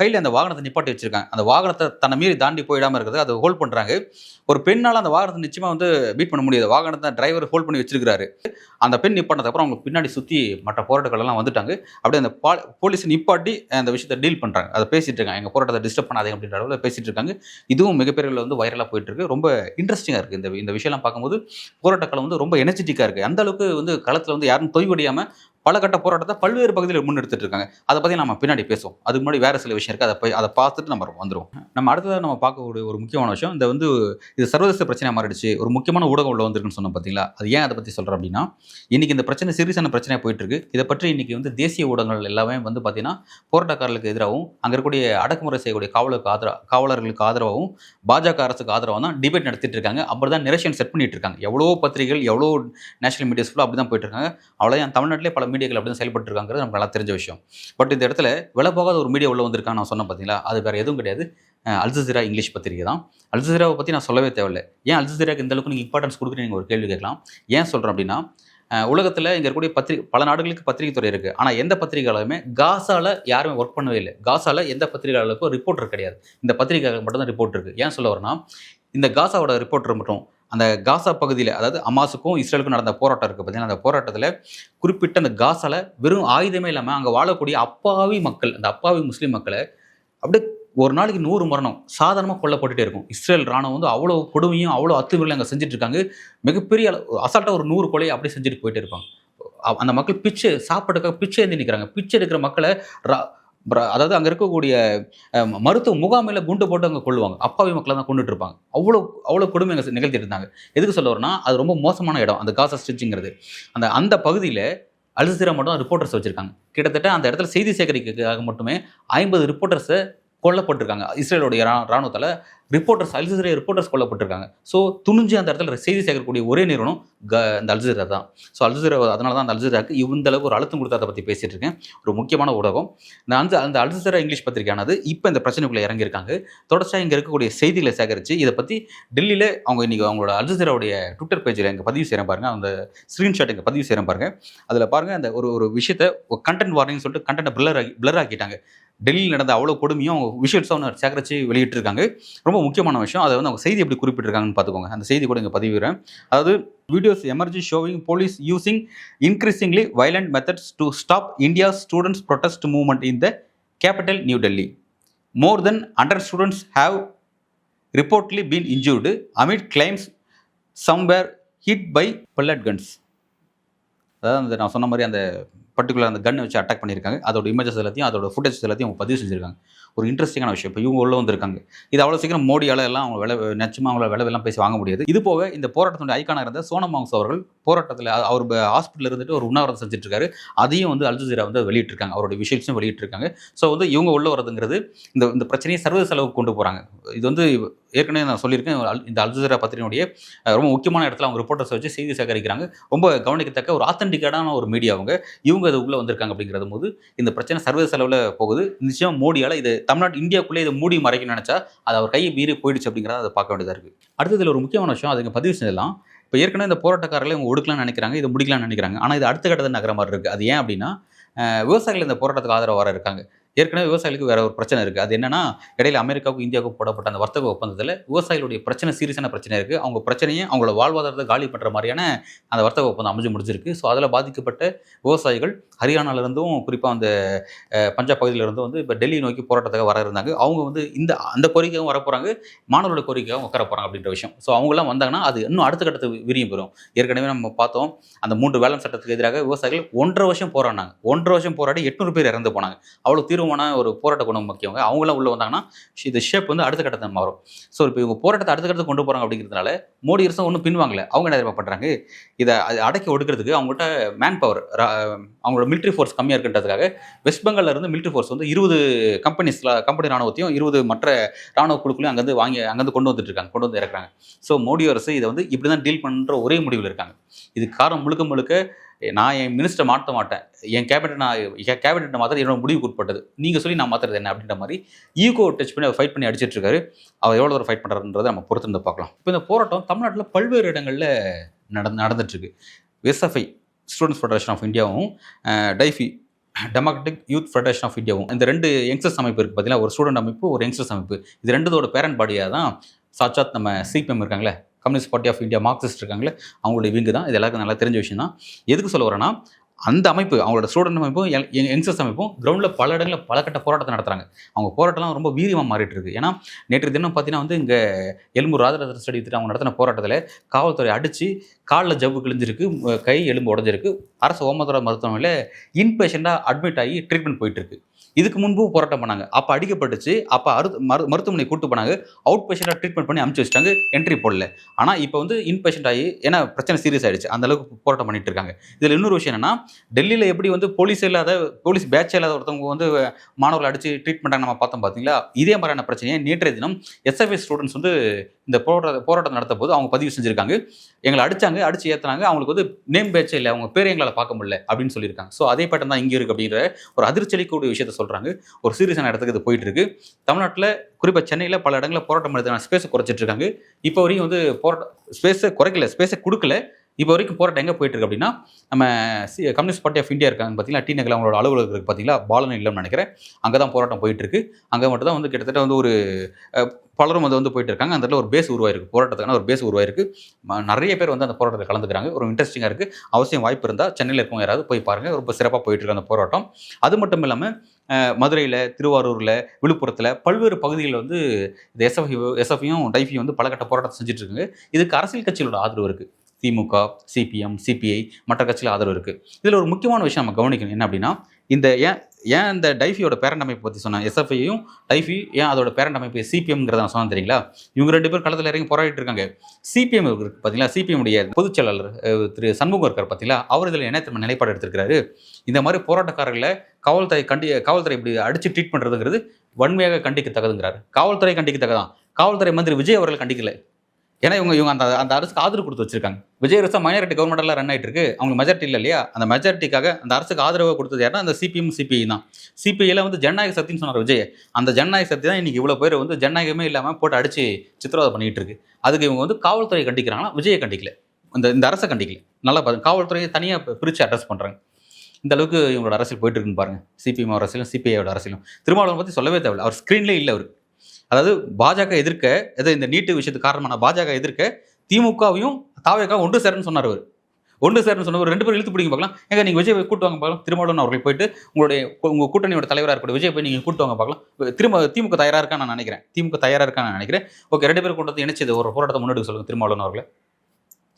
கையில் அந்த வாகனத்தை நிப்பாட்டி வச்சிருக்காங்க. அந்த வாகனத்தை தன்னை மீறி தாண்டி போயிடாமல் இருக்கிறது அதை ஹோல்ட் பண்ணுறாங்க. ஒரு பெண்ணால் அந்த வாகனத்தை நிச்சயமாக வந்து பீட் பண்ண முடியாது. வாகனத்தை டிரைவர் ஹோல்ட் பண்ணி வச்சிருக்காரு. அந்த பெண் நிப்பாட்டினதுக்கப்புறம் அவங்க பின்னாடி சுற்றி மற்ற போராட்டங்கள்லாம் வந்துட்டாங்க. அப்படியே அந்த போலீஸ் நிப்பாட்டி அந்த விஷயத்தை டீல் பண்ணுறாங்க. அதை பேசிட்டு இருக்காங்க. எங்கள் போராட்டத்தை டிஸ்டர்ப் பண்ணாதீங்க அப்படின்ற அளவில் பேசிட்டு இருக்காங்க. இதுவும் மிகப்பெரிய வந்து வைரலாக போயிட்டு இருக்கு. ரொம்ப இன்ட்ரெஸ்டிங்காக இருக்குது. இந்த விஷயம்லாம் பார்க்கும்போது போராட்டக்களம் வந்து ரொம்ப எனர்ஜெட்டிக்காக இருக்குது. அந்த அளவுக்கு வந்து களத்தில் வந்து யாரும் தொய்வடியாமல் பல கட்ட போராட்டத்தை பல்வேறு பகுதியில் முன்னெடுத்துட்டு இருக்காங்க. அதை பற்றி நம்ம பின்னாடி பேசுவோம். அதுக்கு முன்னாடி வேறு சில விஷயம் இருக்குது. அதை பார்த்துட்டு நம்ம வந்துடுவோம். நம்ம அடுத்ததாக நம்ம பார்க்கக்கூடிய ஒரு முக்கியமான விஷயம், இது சர்வதேச பிரச்சனையாக மாறிடுச்சு. ஒரு முக்கியமான ஊடகம் உள்ள வந்திருக்குன்னு சொன்னோம் பார்த்தீங்களா? அது ஏன் அதை பற்றி சொல்கிறேன் அப்படின்னா, இன்றைக்கி இந்த பிரச்சனை சீரியஸான பிரச்சனையாக போயிட்டு இருக்கு. இதை பற்றி இன்றைக்கி வந்து தேசிய ஊடகங்கள் எல்லாமே வந்து பார்த்தீங்கன்னா போராட்டக்காரர்களுக்கு எதிராகவும் அங்கே இருக்கக்கூடிய அடக்குமுறை செய்யக்கூடிய காவலர்களுக்கு ஆதரவாகவும் பாஜக அரசுக்கு ஆதரவாக தான் டிபேட் நடத்திட்டு இருக்காங்க. அப்படி தான் நிரேஷன் செட் பண்ணிட்டு இருக்காங்க. எவ்வளோ பத்திரிகைகள், எவ்வளோ நேஷனல் மீடியாஸ் ஃபுல்லாக அப்படி தான் போயிட்டு இருக்காங்க. அவ்வளோ தமிழ்நாட்டிலே பல மீடியாக்கள் அப்படி தான் செயல்பட்டு இருக்காங்கிறது நமக்கு நல்லா தெரிஞ்ச விஷயம். பட் இந்த இடத்துல விலை போகாத ஒரு மீடியா உள்ள வந்திருக்கான்னு நான் சொன்னேன் பார்த்தீங்களா? அது வேறு எதுவும் கிடையாது. அல் ஜஸீரா இங்கிலீஷ் பத்திரிகை தான். அல் ஜஸீராவை பற்றி நான் சொல்லவே தேவையில்லை. ஏன் அல் ஜஸீராக்கு இந்த அளவுக்கு நீங்கள் இம்பார்ட்டன்ஸ் கொடுக்குறீங்க ஒரு கேள்வி கேட்கலாம். ஏன் சொல்கிறேன் அப்படின்னா, உலகத்தில் இங்கே இருக்கக்கூடிய பல நாடுகளுக்கு பத்திரிகை துறை இருக்குது. ஆனால் எந்த பத்திரிகையாலுமே காசாவில் யாருமே ஒர்க் பண்ணவே இல்லை. காசாவில் எந்த பத்திரிகையாளருக்கும் ரிப்போர்ட்டர் கிடையாது. இந்த பத்திரிகைக்கு மட்டும் தான் ரிப்போர்ட் இருக்குது. ஏன் சொல்ல வரேன்னா, இந்த காசாவோட ரிப்போர்ட்டர் மட்டும் அந்த காசா பகுதியில், அதாவது அமாஸுக்கும் இஸ்ரேலுக்கும் நடந்த போராட்டம் இருக்குது பார்த்தீங்கன்னா, அந்த போராட்டத்தில் குறிப்பிட்ட அந்த காசாவில் வெறும் ஆயுதமே இல்லாமல் அங்கே வாழக்கூடிய அப்பாவி மக்கள், அந்த அப்பாவி முஸ்லீம் மக்களை அப்படியே ஒரு நாளைக்கு 100 மரணம் சாதாரணமாக கொல்லப்பட்டுட்டே இருக்கும். இஸ்ரேல் ராணுவம் வந்து அவ்வளோ கொடுமையும் அவ்வளோ அத்துமீறலையும் அங்கே செஞ்சுட்டு இருக்காங்க. மிகப்பெரிய அசால்ட்டாக ஒரு 100 கொலையை அப்படியே செஞ்சுட்டு போயிட்டே இருப்பாங்க. அந்த மக்கள் சாப்பாட்டுக்காக பிச்சை ஏந்தி நிற்கிறாங்க. பிச்சை எடுக்கிற மக்களை அதாவது அங்கே இருக்கக்கூடிய மருத்துவ முகாமையில் குண்டு போட்டு அங்கே கொள்ளுவாங்க. அப்பாவி மக்களை தான் கொண்டுட்டு இருப்பாங்க. அவ்வளோ கொடுமை அங்கே நிகழ்த்திட்டு இருந்தாங்க. எதுக்கு சொல்ல வரேன்னா, அது ரொம்ப மோசமான இடம் அந்த காசா ஸ்ட்ரிச்சுங்கிறது. அந்த பகுதியில் அல் ஜஸீரா மட்டும் ரிப்போர்ட்டர்ஸ் வச்சுருக்காங்க. கிட்டத்தட்ட அந்த இடத்துல செய்தி சேகரிக்கிறதுக்காக மட்டுமே 50 ரிப்போர்ட்டர்ஸை கொல்லப்பட்டிருக்காங்க. இஸ்ரேலுடைய ராணுவத்தால் அல் ஜஸீரா ரிப்போர்ட்டர்ஸ் கொல்லப்பட்டிருக்காங்க. ஸோ துணிஞ்சு அந்த இடத்துல செய்தி சேகரக்கூடிய ஒரே நிறுவனம் இந்த அல் ஜஸீரா தான். ஸோ அல் ஜஸீரா, அதனால தான் அந்த அல் ஜஸீராக்கு இந்த அளவுக்கு ஒரு அழுத்தம் கொடுத்து அதை பற்றி பேசிகிட்டு இருக்கேன். ஒரு முக்கியமான ஊடகம் அந்த அல் ஜஸீரா இங்கிலீஷ் பத்திரிகையானது இப்போ இந்த பிரச்சனைக்குள்ளே இறங்கியிருக்காங்க. தொடர்ச்சியாக இங்கே இருக்கக்கூடிய செய்திகளை சேகரித்து இதை பற்றி டெல்லியில் அவங்க இன்றைக்கி அவங்களோட அல் ஜஸீராவுடைய ட்விட்டர் பேஜில் இங்கே பதிவு செய்கிறேன் பாருங்கள். அந்த ஸ்க்ரீன்ஷாட் இங்கே பதிவு செய்கிறேன் பாருங்கள். அதில் பாருங்கள், அந்த ஒரு விஷயத்தை கண்டென்ட் வார்னிங் சொல்லிட்டு கண்டென்ட்டை பிளர் ஆக்கிட்டாங்க. டெல்லியில் நடந்த அவ்வளோ கொடுமையும் அவங்க விஷுவல்ஸாக ஒன்று சேகரித்து வெளியிட்டிருக்காங்க. ரொம்ப முக்கியமான விஷயம். அதை வந்து அவங்க செய்தி எப்படி குறிப்பிட்டிருக்காங்கன்னு பார்த்துக்கோங்க. அந்த செய்தி கூட இங்கே பதிவுகிறேன். அதாவது, videos emerge showing police using increasingly violent methods to stop India students protest movement in the capital New Delhi. More than 100 students have reportedly been injured amid claims some were hit by pellet guns. அதாவது நான் சொன்ன மாதிரி அந்த particular அந்த கன்னை வச்சு attack பண்ணியிருக்காங்க. அதோட இமேஜஸ் எல்லாத்தையும், அதோட ஃபுட்டேஜஸ் எல்லாத்தையும் அவங்க பதிவு செஞ்சுருக்காங்க. ஒரு இன்ட்ரெஸ்டிங்கான விஷயம். இப்போ இவங்க உள்ள வந்திருக்காங்க. இது அவ்வளோ சீக்கிரம் மோடியால் எல்லாம் அவங்க நிச்சயமாக அவங்கள விலைவெல்லாம் பேசி வாங்க முடியாது. இது போக இந்த போராட்டத்தினுடைய ஐக்கானாக இருந்த சோனம் வாங்ஸ் அவர்கள் போராட்டத்தில் அவர் ஹாஸ்பிட்டலில் இருந்துட்டு ஒரு உண்ணாவிரதம் செஞ்சுட்டு இருக்காரு. அதையும் வந்து அல் ஜஸீரா வந்து வெளியிட்டிருக்காங்க. அவருடைய விஷயத்தையும் வெளியிட்டிருக்காங்க. ஸோ வந்து இவங்க உள்ள வரதுங்கிறது இந்த பிரச்சனையை சர்வதேச அளவுக்கு கொண்டு போகிறாங்க. இது வந்து ஏற்கனவே நான் சொல்லியிருக்கேன். இந்த அல் ஜஸீரா பத்திரிகையுடைய ரொம்ப முக்கியமான இடத்துல அவங்க ரிப்போர்ட்டர்ஸ் வச்சு செய்தி சேகரிக்கிறாங்க. ரொம்ப கவனிக்கத்தக்க ஒரு ஆத்தென்டிக்கான ஒரு மீடியா இவங்க அது உள்ளே வந்திருக்காங்க. அப்படிங்கிறது போது இந்த பிரச்சனை சர்வதேச அளவில் போகுது. நிச்சயம் மோடியால் இது இந்தியாவுக்குள்ளே இதை மூடி மறைக்கணும்னு நினச்சா அது அவர் கையை மீறி போயிடுச்சு அப்படிங்கிறத அதை பார்க்க வேண்டியதாக இருக்குது. அடுத்ததில் ஒரு முக்கியமான விஷயம், அதுங்க பதிவு செஞ்சலாம். இப்போ ஏற்கனவே இந்த போராட்டக்காரர்களை இவங்க ஒடுக்கலாம்னு நினைக்கிறாங்க, இதை முடிக்கலாம்னு நினைக்கிறாங்க. ஆனால் இது அடுத்த கட்டத்தில் நகர மாதிரி இருக்குது. அது ஏன் அப்படின்னா, விவசாயிகள் இந்த போராட்டத்துக்கு ஆதரவு வர இருக்காங்க. ஏற்கனவே விவசாயிகளுக்கு வேற ஒரு பிரச்சனை இருக்குது. அது என்னன்னா, இடையில அமெரிக்காவுக்கும் இந்தியாவுக்கும் போடப்பட்ட அந்த வர்த்தக ஒப்பந்தத்தில் விவசாயிகளுடைய பிரச்சனை சீரியஸான பிரச்சனை இருக்குது. அவங்க பிரச்சனையை அவங்களோட வாழ்வாதாரத்தை காலி பண்ணுற மாதிரியான அந்த வர்த்தக ஒப்பந்தம் அமைஞ்சு முடிஞ்சிருக்கு. ஸோ அதில் பாதிக்கப்பட்ட விவசாயிகள் ஹரியானாவிலிருந்தும் குறிப்பாக அந்த பஞ்சாப் பகுதியிலிருந்தும் வந்து இப்போ டெல்லி நோக்கி போராட்டத்துக்கு வர இருந்தாங்க. அவங்க வந்து அந்த கோரிக்கையும் வரப்போகிறாங்க, மாணவர்களோட கோரிக்கையும் உட்கார போகிறாங்க அப்படின்ற விஷயம். ஸோ அவங்களாம் வந்தாங்கன்னா அது இன்னும் அடுத்த கட்டத்துக்கு விரியும் பெறும். ஏற்கனவே நம்ம பார்த்தோம், அந்த 3 வேளாண் சட்டத்துக்கு எதிராக விவசாயிகள் 1.5 வருஷம் போராடினாங்க. 1.5 வருஷம் போராடி 800 பேர் இறந்து போனாங்க. அவ்வளோ தீவிரமான ஒரு போராட்ட குணம் முக்கியவங்க. அவங்களாம் உள்ள வந்தாங்கன்னா இது ஷேப் வந்து அடுத்த கட்டத்தை மாறும். ஸோ இப்போ இவங்க போராட்டத்தை அடுத்த கட்டத்தை கொண்டு போகிறாங்க. அப்படிங்கிறதுனால மோடி அரசும் ஒன்றும் பின்வாங்கல. அவங்க என்ன பண்ணுறாங்க, இதை அடக்கி ஒடுக்கிறதுக்கு அவங்ககிட்ட மேன் பவர், அவங்களோட மிலிட்ரி ஃபோர்ஸ் கம்மியாக இருக்குன்றதுக்காக வெஸ்ட் பெங்காலில் இருந்து மிலிட்ரி ஃபோர்ஸ் வந்து 20 கம்பெனி ராணுவத்தையும் 20 மற்ற ராணுவ குழுக்களையும் அங்கேருந்து கொண்டு வந்து இறக்குறாங்க. ஸோ மோடி அரசு இதை வந்து இப்படி தான் டீல் பண்ணுற ஒரே முடிவில் இருக்காங்க. இது காரணம் முழுக்க நான் என் மினிஸ்டரை மாற்ற மாட்டேன், என் கேபினெட்டை மாற்ற என்னோட முடிவுக்கு உட்பட்டது, நீங்கள் சொல்லி நான் மாற்றுறது என்ன அப்படின்ற மாதிரி ஈகோ டச் பண்ணி அவர் ஃபைட் பண்ணி அடிச்சிட்டு இருக்காரு. அவர் எவ்வளோ தூரம் ஃபைட் பண்ணுறாருன்றதை நம்ம பொறுத்து இருந்து பார்க்கலாம். இப்போ இந்த போராட்டம் தமிழ்நாட்டில் பல்வேறு இடங்களில் நடந்துட்டுருக்கு. எஸ்எஃப்ஐ ஸ்டூடெண்ட்ஸ் ஃபெடரேஷன் ஆஃப் இந்தியாவும் DYFI democratic youth federation of இந்தியாவும் இந்த 2 யங்ஸ்டர்ஸ் அமைப்பு இருக்குது பார்த்தீங்கன்னா, ஒரு ஸ்டூடெண்ட் அமைப்பு, ஒரு யங்ஸ்டர்ஸ் அமைப்பு. இது 2தோட பேரண்ட் பாடியாக தான் சாட்சாத் நம்ம சிபிஎம் இருக்காங்களே, communist party of India, Marxist இருக்காங்களே, அவங்களுடைய விங்கு தான். இது எல்லாருக்கும் நல்லா தெரிஞ்ச விஷயம் தான். எதுக்கு சொல்ல வரேன்னா, அந்த அமைப்பு, அவங்களோட ஸ்டூடெண்ட் அமைப்பும் யங்ஸ்டர்ஸ் அமைப்பும் கிரவுண்டில் பல இடங்களில் பல கட்ட போராட்டத்தை நடத்துகிறாங்க. அவங்க போராட்டம்லாம் ரொம்ப வீரியமாக மாறிட்டு இருக்கு. ஏன்னா நேற்று தினம் பார்த்தீங்கன்னா வந்து இங்கே எழும்பூர் ராஜராஜ ஸ்டடி திட்டம் அவங்க நடத்தின போராட்டத்தில் காவல்துறை அடித்து காலில் ஜவ்வு கிழிஞ்சிருக்கு, கை எலும்பு உடஞ்சிருக்கு. அரசு ஓமதுரை மருத்துவமனையில் இன்பேஷண்டாக அட்மிட் ஆகி ட்ரீட்மெண்ட் போயிட்டு இருக்கு. இதுக்கு முன்பு போராட்டம் பண்ணாங்க. அப்போ அடிக்கப்பட்டுச்சு. அப்போ மருத்துவமனை கூட்டு போனாங்க. அவுட் பேஷண்டாக ட்ரீட்மெண்ட் பண்ணி அனுப்பிச்சு வச்சுட்டாங்க. என்ட்ரி போடல. ஆனால் இப்போ வந்து இன்பேஷண்ட் ஆகி, ஏன்னா பிரச்சனை சீரியஸ் ஆயிடுச்சு, அந்த அளவுக்கு போராட்டம் பண்ணிட்டு இருக்காங்க. இதில் இன்னொரு விஷயம் என்னன்னா, டெல்லியில் எப்படி வந்து போலீஸ் பேட்ச் இல்லாத ஒருத்தவங்க வந்து மாணவர்கள் அடிச்சு ட்ரீட் பண்ணுறாங்க நம்ம பார்த்தோம் பார்த்தீங்களா. இதே மாதிரியான பிரச்சனையை நேற்றைய தினம் எஸ்எஃப்ஐ ஸ்டூடெண்ட்ஸ் வந்து இந்த போராட்டம் நடத்த போது அவங்க பதிவு செஞ்சுருக்காங்க. எங்களை அடிச்சு ஏற்றுனாங்க, அவங்களுக்கு வந்து நேம் பேட்சே இல்லை, அவங்க பேரை எங்களால் பார்க்க முடியல அப்படின்னு சொல்லியிருக்காங்க. ஸோ அதே பேட்டன் தான் இங்கே இருக்குது அப்படிங்கிற ஒரு அதிர்ச்சலிக்கூடிய விஷயத்தை சொல்கிறாங்க. ஒரு சீரியஸான இடத்துக்கு இது போயிட்டு இருக்கு. தமிழ்நாட்டில் குறிப்பாக சென்னையில் பல இடங்களில் போராட்டம் எடுத்து ஸ்பேஸை குறைச்சிட்டு இருக்காங்க. இப்போ வரைக்கும் வந்து ஸ்பேஸை குறைக்கல, ஸ்பேஸை கொடுக்கல. இப்போ வரைக்கும் போராட்டம் எங்கே போயிட்டு இருக்கு அப்படின்னா, நம்ம கம்யூனிஸ்ட் பார்ட்டி ஆஃப் இந்தியா இருக்காங்க பார்த்தீங்களா, டி நகரில் அவங்களோட அலுவலகம் இருக்குது பார்த்தீங்களா, பாலன் இல்லம்னு நினைக்கிறேன். அங்கே தான் போராட்டம் போயிட்டு இருக்கு. அங்கே மட்டும் தான் வந்து கிட்டத்தட்ட வந்து ஒரு பலரும் வந்து போயிட்டு இருக்காங்க. அந்த இடத்துல ஒரு பேஸ் உருவாயிருக்கு, போராட்டத்துக்கான ஒரு பேஸ் உருவாயிருக்கு. நிறைய பேர் வந்து அந்த போராட்டத்தில் கலந்துக்கிறாங்க. ஒரு இன்ட்ரெஸ்டிங்காக இருக்குது. அவசியம் வாய்ப்பு இருந்தால் சென்னையில் இருக்கவங்க யாராவது போய் பாருங்கள். ரொம்ப சிறப்பாக போயிட்டு இருக்கு அந்த போராட்டம். அது மட்டும் இல்லாமல் மதுரையில், திருவாரூரில், விழுப்புரத்தில் பல்வேறு பகுதிகளில் வந்து இந்த எஸ்எஃப்ஐயும் டைஃபியும் வந்து பலகட்ட போராட்டம் செஞ்சுட்டு இருக்காங்க. இதுக்கு அரசியல் கட்சிகளோட ஆதரவு இருக்குது. திமுக, சிபிஎம், சிபிஐ, மற்ற கட்சியில் ஆதரவு இருக்குது. இதில் ஒரு முக்கியமான விஷயம் நம்ம கவனிக்கணும். என்ன அப்படின்னா, இந்த ஏன் இந்த டைஃபியோட பேரண்ட் அமைப்பு பற்றி சொன்னேன், எஸ்எஃப்ஐயும் டைஃபி ஏன் அதோட பேரண்ட் அமைப்பு சிபிஎம்ங்கிறத நான் சொன்னேன் தெரியுங்களா. இவங்க 2 பேர் களத்தில் இறங்கி போராடிட்டு இருக்காங்க. சிபிஎம் இருக்குது பார்த்தீங்களா, சிபிஎம்முடைய பொதுச் செயலாளர் திரு சண்முகம் இருக்கார் பார்த்தீங்களா, அவர் இதில் என்ன திரும்ப நிலைப்பாடு எடுத்திருக்கிறாரு. இந்த மாதிரி போராட்டக்காரர்களை காவல்துறை இப்படி அடித்து ட்ரீட் பண்ணுறதுங்கிறது வன்மையாக கண்டிக்கத்தக்கதுங்கிறாரு. காவல்துறை கண்டிக்கத்தக்கதான். காவல்துறை மந்திரி விஜய் அவர்கள் கண்டிக்கல. ஏன்னா இவங்க அந்த அரசுக்கு ஆதரவு கொடுத்து வச்சிருக்காங்க. விஜய் அரசு மைனாரிட்டி கவர்மெண்டெல்லாம் ரன் ஆகிட்டு இருக்கு. அவங்க மெஜாரிட்டி இல்லை இல்லையா, அந்த மெஜாரிட்டிக்காக அந்த அரசுக்கு ஆதரவு கொடுத்தது யாருன்னா அந்த சிபிஎம், சிபிஐ தான். சிபிஐயில் வந்து ஜனநாயக சக்தின்னு சொன்னார் விஜய். அந்த ஜனநாயக சக்தி தான் இன்னைக்கு இவ்வளோ பேர் வந்து ஜனநாயகமே இல்லாமல் போட்டு அடிச்சு சித்திரவதை பண்ணிட்டு இருக்கு. அதுக்கு இவங்க வந்து காவல்துறை கண்டிக்கிறாங்கன்னா விஜயை கண்டிக்கல, இந்த அரசை கண்டிக்கல. நல்லா பாருங்க, காவல்துறையை தனியாக பிரித்து அட்ரஸ் பண்ணுறாங்க. இந்த அளவுக்கு இவங்களோட அரசியல் போயிட்டு இருக்குன்னு பாருங்க. சிபிஎம் அரசியலும் சிபிஐயோட அரசியலும். திருமாவளவன் பற்றி சொல்லவே தேவையில்லை. அவர் ஸ்க்ரீன்லேயே இல்லை. அவர் அதாவது பாஜக எதிர்க்க, இந்த நீட்டு விஷயத்துக்கு காரணமான பாஜக எதிர்க்க திமுகவையும் தாவேக்காவும் ஒன்று சேரன்னு சொன்னார். அவர் ஒன்று சேரன்னு சொன்னவர் 2 பேரும் இழுத்து பிடிங்க பார்க்கலாம். ஏங்க நீங்கள் விஜய் கூட்டு வாங்க பார்க்கலாம். திருமாவளவன் அவர்கள் போயிட்டு உங்கள் கூட்டணியோட தலைவராக இருக்கக்கூடிய விஜய் போய் நீங்கள் கூட்டு வாங்க பார்க்கலாம். திமுக தயாராக இருக்கான்னு நான் நினைக்கிறேன். ஓகே, 2 பேரும் கூட்டத்தை இணைச்சது ஒரு போராட்டத்தை முன்னெடுக்க சொல்லுங்கள் திருமாவளவன் அவர்களை.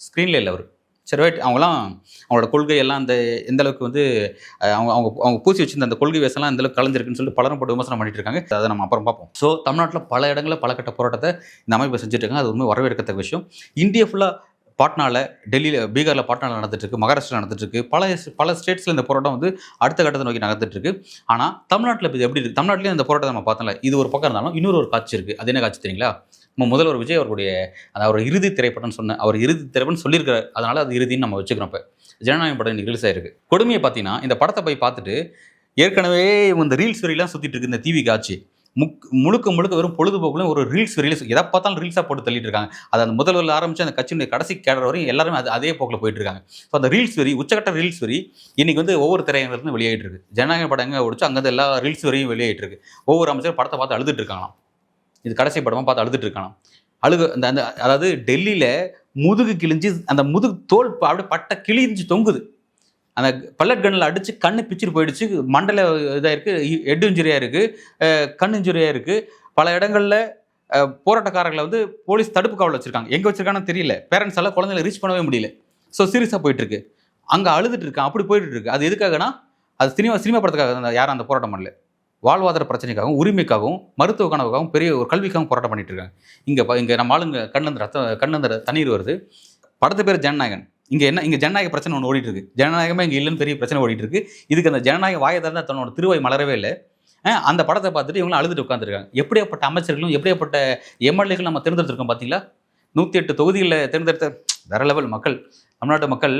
ஸ்க்ரீனில் இல்லை அவர். சரி, ரைட். அவங்களோட கொள்கை எல்லாம் எந்த அளவுக்கு வந்து அவங்க பூசி வச்சிருந்த அந்த கொள்கை வேசம்லாம் எந்த அளவுக்கு கலந்துருக்குன்னு சொல்லிட்டு பலரும் போட்டு விமர்சனம் பண்ணிட்டு இருக்காங்க. அதை நம்ம அப்புறம் பார்ப்போம். ஸோ தமிழ்நாட்டில் பல இடங்களில் பல கட்ட போராட்டத்தை இந்த அமைப்பை செஞ்சுட்டு இருக்காங்க. அது உண்மை வரவேற்கத்தக்க விஷயம். இந்தியா ஃபுல்லாக பாட்னாவில், டெல்லியில், பீகாரில் பாட்னாவில் நடந்துட்டு இருக்கு, மகாராஷ்டிரா நடந்துட்டு இருக்கு. பல ஸ்டேட்ஸில் இந்த போராட்டம் வந்து அடுத்த கட்டத்தை நோக்கி நடந்துட்டு இருக்கு. ஆனால் தமிழ்நாட்டில் இது எப்படி இருக்குது? தமிழ்நாட்டிலேயும் இந்த போராட்டத்தை நம்ம பார்த்தோம்ல, இது ஒரு பக்கம் இருந்தாலும் இன்னொரு ஒரு காட்சி இருக்குது. அது என்ன காட்சி தெரியுங்களா? நம்ம முதல்வர் விஜய் அவருடைய அவர் இறுதி திரைப்படம்னு சொன்னேன். அவர் இறுதி திரைப்படம் சொல்லியிருக்காரு, அதனால அது இறுதின்னு நம்ம வச்சுக்கிறோம். இப்போ ஜனநாயகம் படம் இன்னைக்கு ரிலீஸ் ஆயிருக்கு. கொடுமையை பார்த்தீங்கன்னா, இந்த படத்தை போய் பார்த்துட்டு ஏற்கனவே இந்த ரீல்ஸ் வரையெல்லாம் சுற்றிட்டு இருக்கு இந்த டிவி காட்சி. முழுக்க வெறும் பொழுதுபோக்குல ஒரு ரீல்ஸ் எதை பார்த்தாலும் ரீல்ஸாக போட்டு தள்ளிட்டு இருக்காங்க. அது அந்த முதல்வரில் ஆரம்பிச்சு அந்த கட்சியினுடைய கடைசி கேடர் வரையும் எல்லாருமே அதே போக்கில் போயிட்டு இருக்காங்க. ஸோ அந்த ரீல்ஸ் வரி, உச்சக்கட்ட ரீல்ஸ் வரி இன்னைக்கு வந்து ஒவ்வொரு திரையரங்கிலிருந்து வெளியாகிட்டு இருக்கு. ஜனநாயக படம் எங்கே ஓடிச்சு அங்கே எல்லா ரீல்ஸ் வரையும் வெளியாகிட்டு இருக்கு. ஒவ்வொரு அமைச்சரும் படத்தை பார்த்து அழுதுட்டு இருக்காங்களாம். இது கடைசி படமாக பார்த்து அழுதுட்டு இருக்காங்களாம். அதாவது டெல்லியில் முதுகு கிழிஞ்சு அந்த முதுகு தோல் அப்படியே பட்டை கிழிஞ்சு தொங்குது. அந்த பல்லட் கண்ணில் அடித்து கண்ணு பிச்சுட்டு போயிடுச்சு. மண்டல இதாக இருக்குது, ஹெட் இன்ஜுரியாக இருக்குது, கண் இன்ஜுரியாக இருக்குது. பல இடங்களில் போராட்டக்காரர்களை வந்து போலீஸ் தடுப்பு காவல் வச்சுருக்காங்க. எங்கே வச்சுருக்கான்னு தெரியல. பேரண்ட்ஸால் குழந்தைகளை ரீச் பண்ணவே முடியல. ஸோ சீரியஸாக போயிட்டுருக்கு. அங்கே அழுதுட்டு இருக்கான். அப்படி போயிட்டு இருக்கு. அது எதுக்காகனா, அது சினிமா படத்துக்காக யாரும் அந்த போராட்டம் பண்ணல. வாழ்வாதார பிரச்சனைக்காகவும், உரிமைக்காகவும், மருத்துவ கனவுக்காகவும், பெரிய ஒரு கல்விக்காகவும் போராட்டம் பண்ணிட்டு இருக்காங்க. இங்கே நம்ம ஆளுங்க கண்ணந்த தண்ணீர் வருது. படத்து பேர் ஜனநாயகன். இங்கே ஜனநாயக பிரச்சனை ஒன்று ஓடிட்டு இருக்கு. ஜனநாயகமே இங்கே இல்லைன்னு பெரிய பிரச்சனை ஓடிட்டு இருக்கு. இதுக்கு அந்த ஜனநாயக வாயை தான் தன்னோட திருவாய் மலரவே இல்லை. அந்த படத்தை பார்த்துட்டு இவங்களும் அழுதுட்டு உட்காந்துருக்காங்க. எப்படியாப்பட்ட அமைச்சர்களும் எப்படியாப்பட்ட எம்எல்ஏக்களும் நம்ம தேர்ந்தெடுத்திருக்கோம் பார்த்தீங்களா? 108 தொகுதிகளில் தேர்ந்தெடுத்த வேற லெவல் மக்கள், தமிழ்நாட்டு மக்கள்.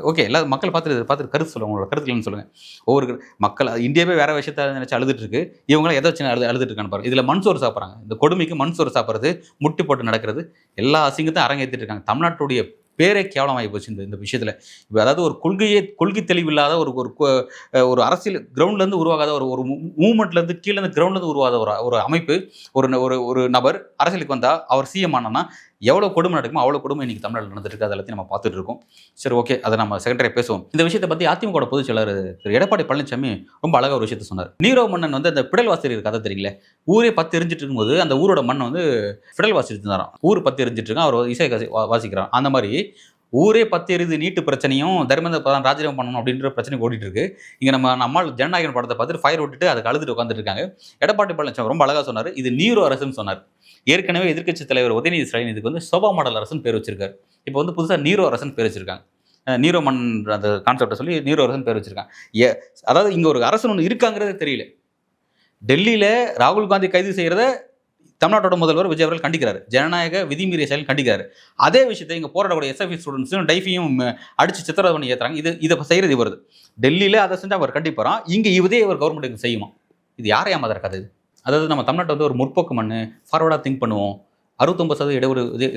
ஓகே, எல்லா மக்கள் பார்த்துட்டு கருத்து சொல்லுவாங்க, உங்களோட கருத்துக்கள்னு சொல்லுங்கள். ஒவ்வொரு மக்கள் இந்தியாவே வேற விஷயத்த நினச்சி அழுதுட்டு இருக்கு. இவங்களாம் எதை வச்சு அழுதுட்டு இருக்கான்னு பாருங்க. இதில் மண்சோறு சாப்பிட்றாங்க. இந்த கொடுமைக்கு மண்சோறு சாப்பிட்றது, முட்டி போட்டு நடக்கிறது, எல்லா அசிங்கத்தையும் அரங்கேற்றிட்டு இருக்காங்க. தமிழ்நாட்டுடைய பேரே கேவலமாகி போச்சு இந்த விஷயத்தில். இப்போ அதாவது ஒரு கொள்கை தெளிவில்லாத ஒரு அரசியல் கிரவுண்ட்லேருந்து உருவாகாத ஒரு மூவ்மெண்ட்லேருந்து கீழேருந்து கிரவுண்ட்லேருந்து உருவாத ஒரு அமைப்பு, ஒரு நபர் அரசியலுக்கு வந்தால் அவர் சிஎம் ஆனா எவ்வளோ கொடுமை நடக்குமோ அவ்வளோ கொடுமை இன்றைக்கி தமிழ்நாட்டில் நடந்துட்டு இருக்கு. அதை எல்லாத்தையும் நம்ம பார்த்துட்டு இருக்கோம். சரி, ஓகே, அதை நம்ம செகண்டரியாக பேசுவோம். இந்த விஷயத்தை பற்றி அதிமுக பொதுச் செயலாளர் திரு எடப்பாடி பழனிசாமி ரொம்ப அழகாக ஒரு விஷயத்தை சொன்னார். நீரோ மன்னன் வந்து அந்த பிடல் வாசிரியர் கதை தெரியல, ஊரே 10 எரிஞ்சிட்டு இருக்கும்போது அந்த ஊரோட மண் வந்து பிடல் வாசிட்டு இருந்தாராம். ஊர் 10 எரிஞ்சிட்டு இருக்கான், அவர் இசை வாசிக்கிறான். அந்த மாதிரி ஊரே 10 எரிது நீட்டு பிரச்சனையும் தர்மேந்திர பிரதான் ராஜினாமா பண்ணணும் அப்படின்ற பிரச்சனை ஓடிட்டு இருக்கு. இங்கே நம்மால் ஜனநாயகன் படத்தை பார்த்துட்டு ஃபயர் விட்டுட்டு அதுக்கு அழுதுட்டு உட்காந்துட்டு இருக்காங்க. எடப்பாடி பழனிசாமி ரொம்ப அழகாக சொன்னார், இது நீரோ அரசுன்னு சொன்னார். ஏற்கனவே எதிர்க்கட்சி தலைவர் உதயநிதி ஸ்டாலின் இதுக்கு வந்து சோபா மாடல் அரசுன்னு பேர் வச்சிருக்காரு. இப்போ வந்து புதுசாக நீரோ அரசுன்னு பேர் வச்சிருக்காங்க. நீரோ மண் அந்த கான்செப்டை சொல்லி நீரோ அரசுன்னு பேர் வச்சிருக்காங்க. அதாவது இங்கே ஒரு அரசு ஒன்று இருக்காங்கிறதே தெரியல. டெல்லியில் ராகுல் காந்தி கைது செய்கிறத தமிழ்நாட்டோட முதல்வர் விஜய் அவர்கள் கண்டிக்கிறார். ஜனநாயக விதிமீறிய செயல் கண்டிக்கிறார். அதே விஷயத்தை இங்கே போராடக்கூடிய எஸ்எஃப்ஐ ஸ்டூடெண்ட்ஸும் டைஃபியும் அடிச்சு சித்திரவதை பண்ணி ஏற்றுறாங்க. இதை செய்கிறது வருது. டெல்லியில் அதை செஞ்சால் அவர் கண்டிப்பாராம், இங்கே இதே அவர் கவர்மெண்ட்டுக்கு செய்யுமா? இது யாரை ஏமாதற்காது? அதாவது நம்ம தமிழ்நாட்டை வந்து ஒரு முற்போக்கு மண், ஃபார்வர்டாக திங்க் பண்ணுவோம், 69%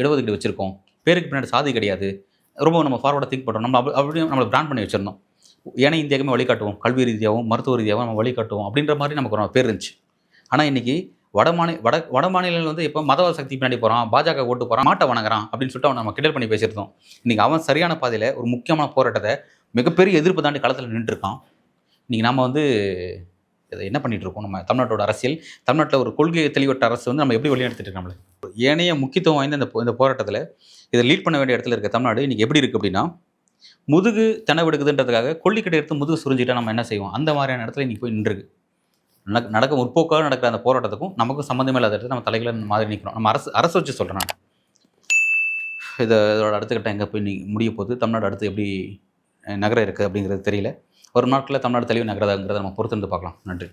இடஒதுக்கீடு வச்சுருக்கோம், பேருக்கு பின்னாடி சாதி கிடையாது, ரொம்ப நம்ம ஃபார்வர்டாக திங்க் பண்ணுறோம், நம்ம அப்படியே நம்மளை பிராண்ட் பண்ணி வச்சிருந்தோம். ஏன்னா இந்தியாவுமே வழிகாட்டுவோம், கல்வி ரீதியாகவும் மருத்துவ ரீதியாகவும் நம்ம வழிகாட்டுவோம் அப்படின்ற மாதிரி நமக்கு ஒரு பேர் இருந்துச்சு. ஆனால் இன்றைக்கி வட மாநிலங்கள் வந்து இப்போ மதவாத சக்தி பின்னாடி போகிறான், பாஜக ஓட்டு போகிறான், மாட்டை வணங்குறான் அப்படின்னு சொல்லிட்டு அவன் நம்ம கிண்டல் பண்ணி பேசியிருந்தோம். இன்றைக்கி அவன் சரியான பாதையில் ஒரு முக்கியமான போராட்டத்தை மிகப்பெரிய எதிர்ப்பு தாண்டி களத்தில் நின்றுருக்கான். இன்றைக்கி நம்ம வந்து இதை என்ன பண்ணிகிட்டு இருக்கோம்? நம்ம தமிழ்நாட்டோட அரசியல், தமிழ்நாட்டில் ஒரு கொள்கை தெளிவட்ட அரசு வந்து நம்ம எப்படி வழிநடத்திட்டு இருக்கோம்? நம்மளை ஏனைய முக்கியத்துவம் வாய்ந்த இந்த போராட்டத்தில் இதை லீட் பண்ண வேண்டிய இடத்துல இருக்க தமிழ்நாடு இன்றைக்கி எப்படி இருக்குது அப்படின்னா, முதுகு தெனவெடுக்குதுன்றதுக்காக கொல்லிக்கட்டை எடுத்து முதுகு சுரிஞ்சிட்டா நம்ம என்ன செய்வோம்? அந்த மாதிரியான இடத்துல இன்றைக்கி போய் நின்றுருக்கு. முற்போக்காக நடக்கிற அந்த போராட்டத்துக்கும் நமக்கும் சம்மந்தமே இல்லாத இடத்துல நம்ம தலைகளை மாதிரி நிற்கிறோம். நம்ம அரசு வச்சு சொல்கிறேன் நான். இதோட அடுத்த கட்டம் எங்கே போய் முடிய போகுது, தமிழ்நாடு அடுத்து எப்படி நகர இருக்குது அப்படிங்கிறது தெரியல. ஒரு நாட்களில் தமிழ்நாடு தெளிவு நகரதாங்கிறத நம்ம பொறுத்திருந்து பார்க்கலாம். நன்றி.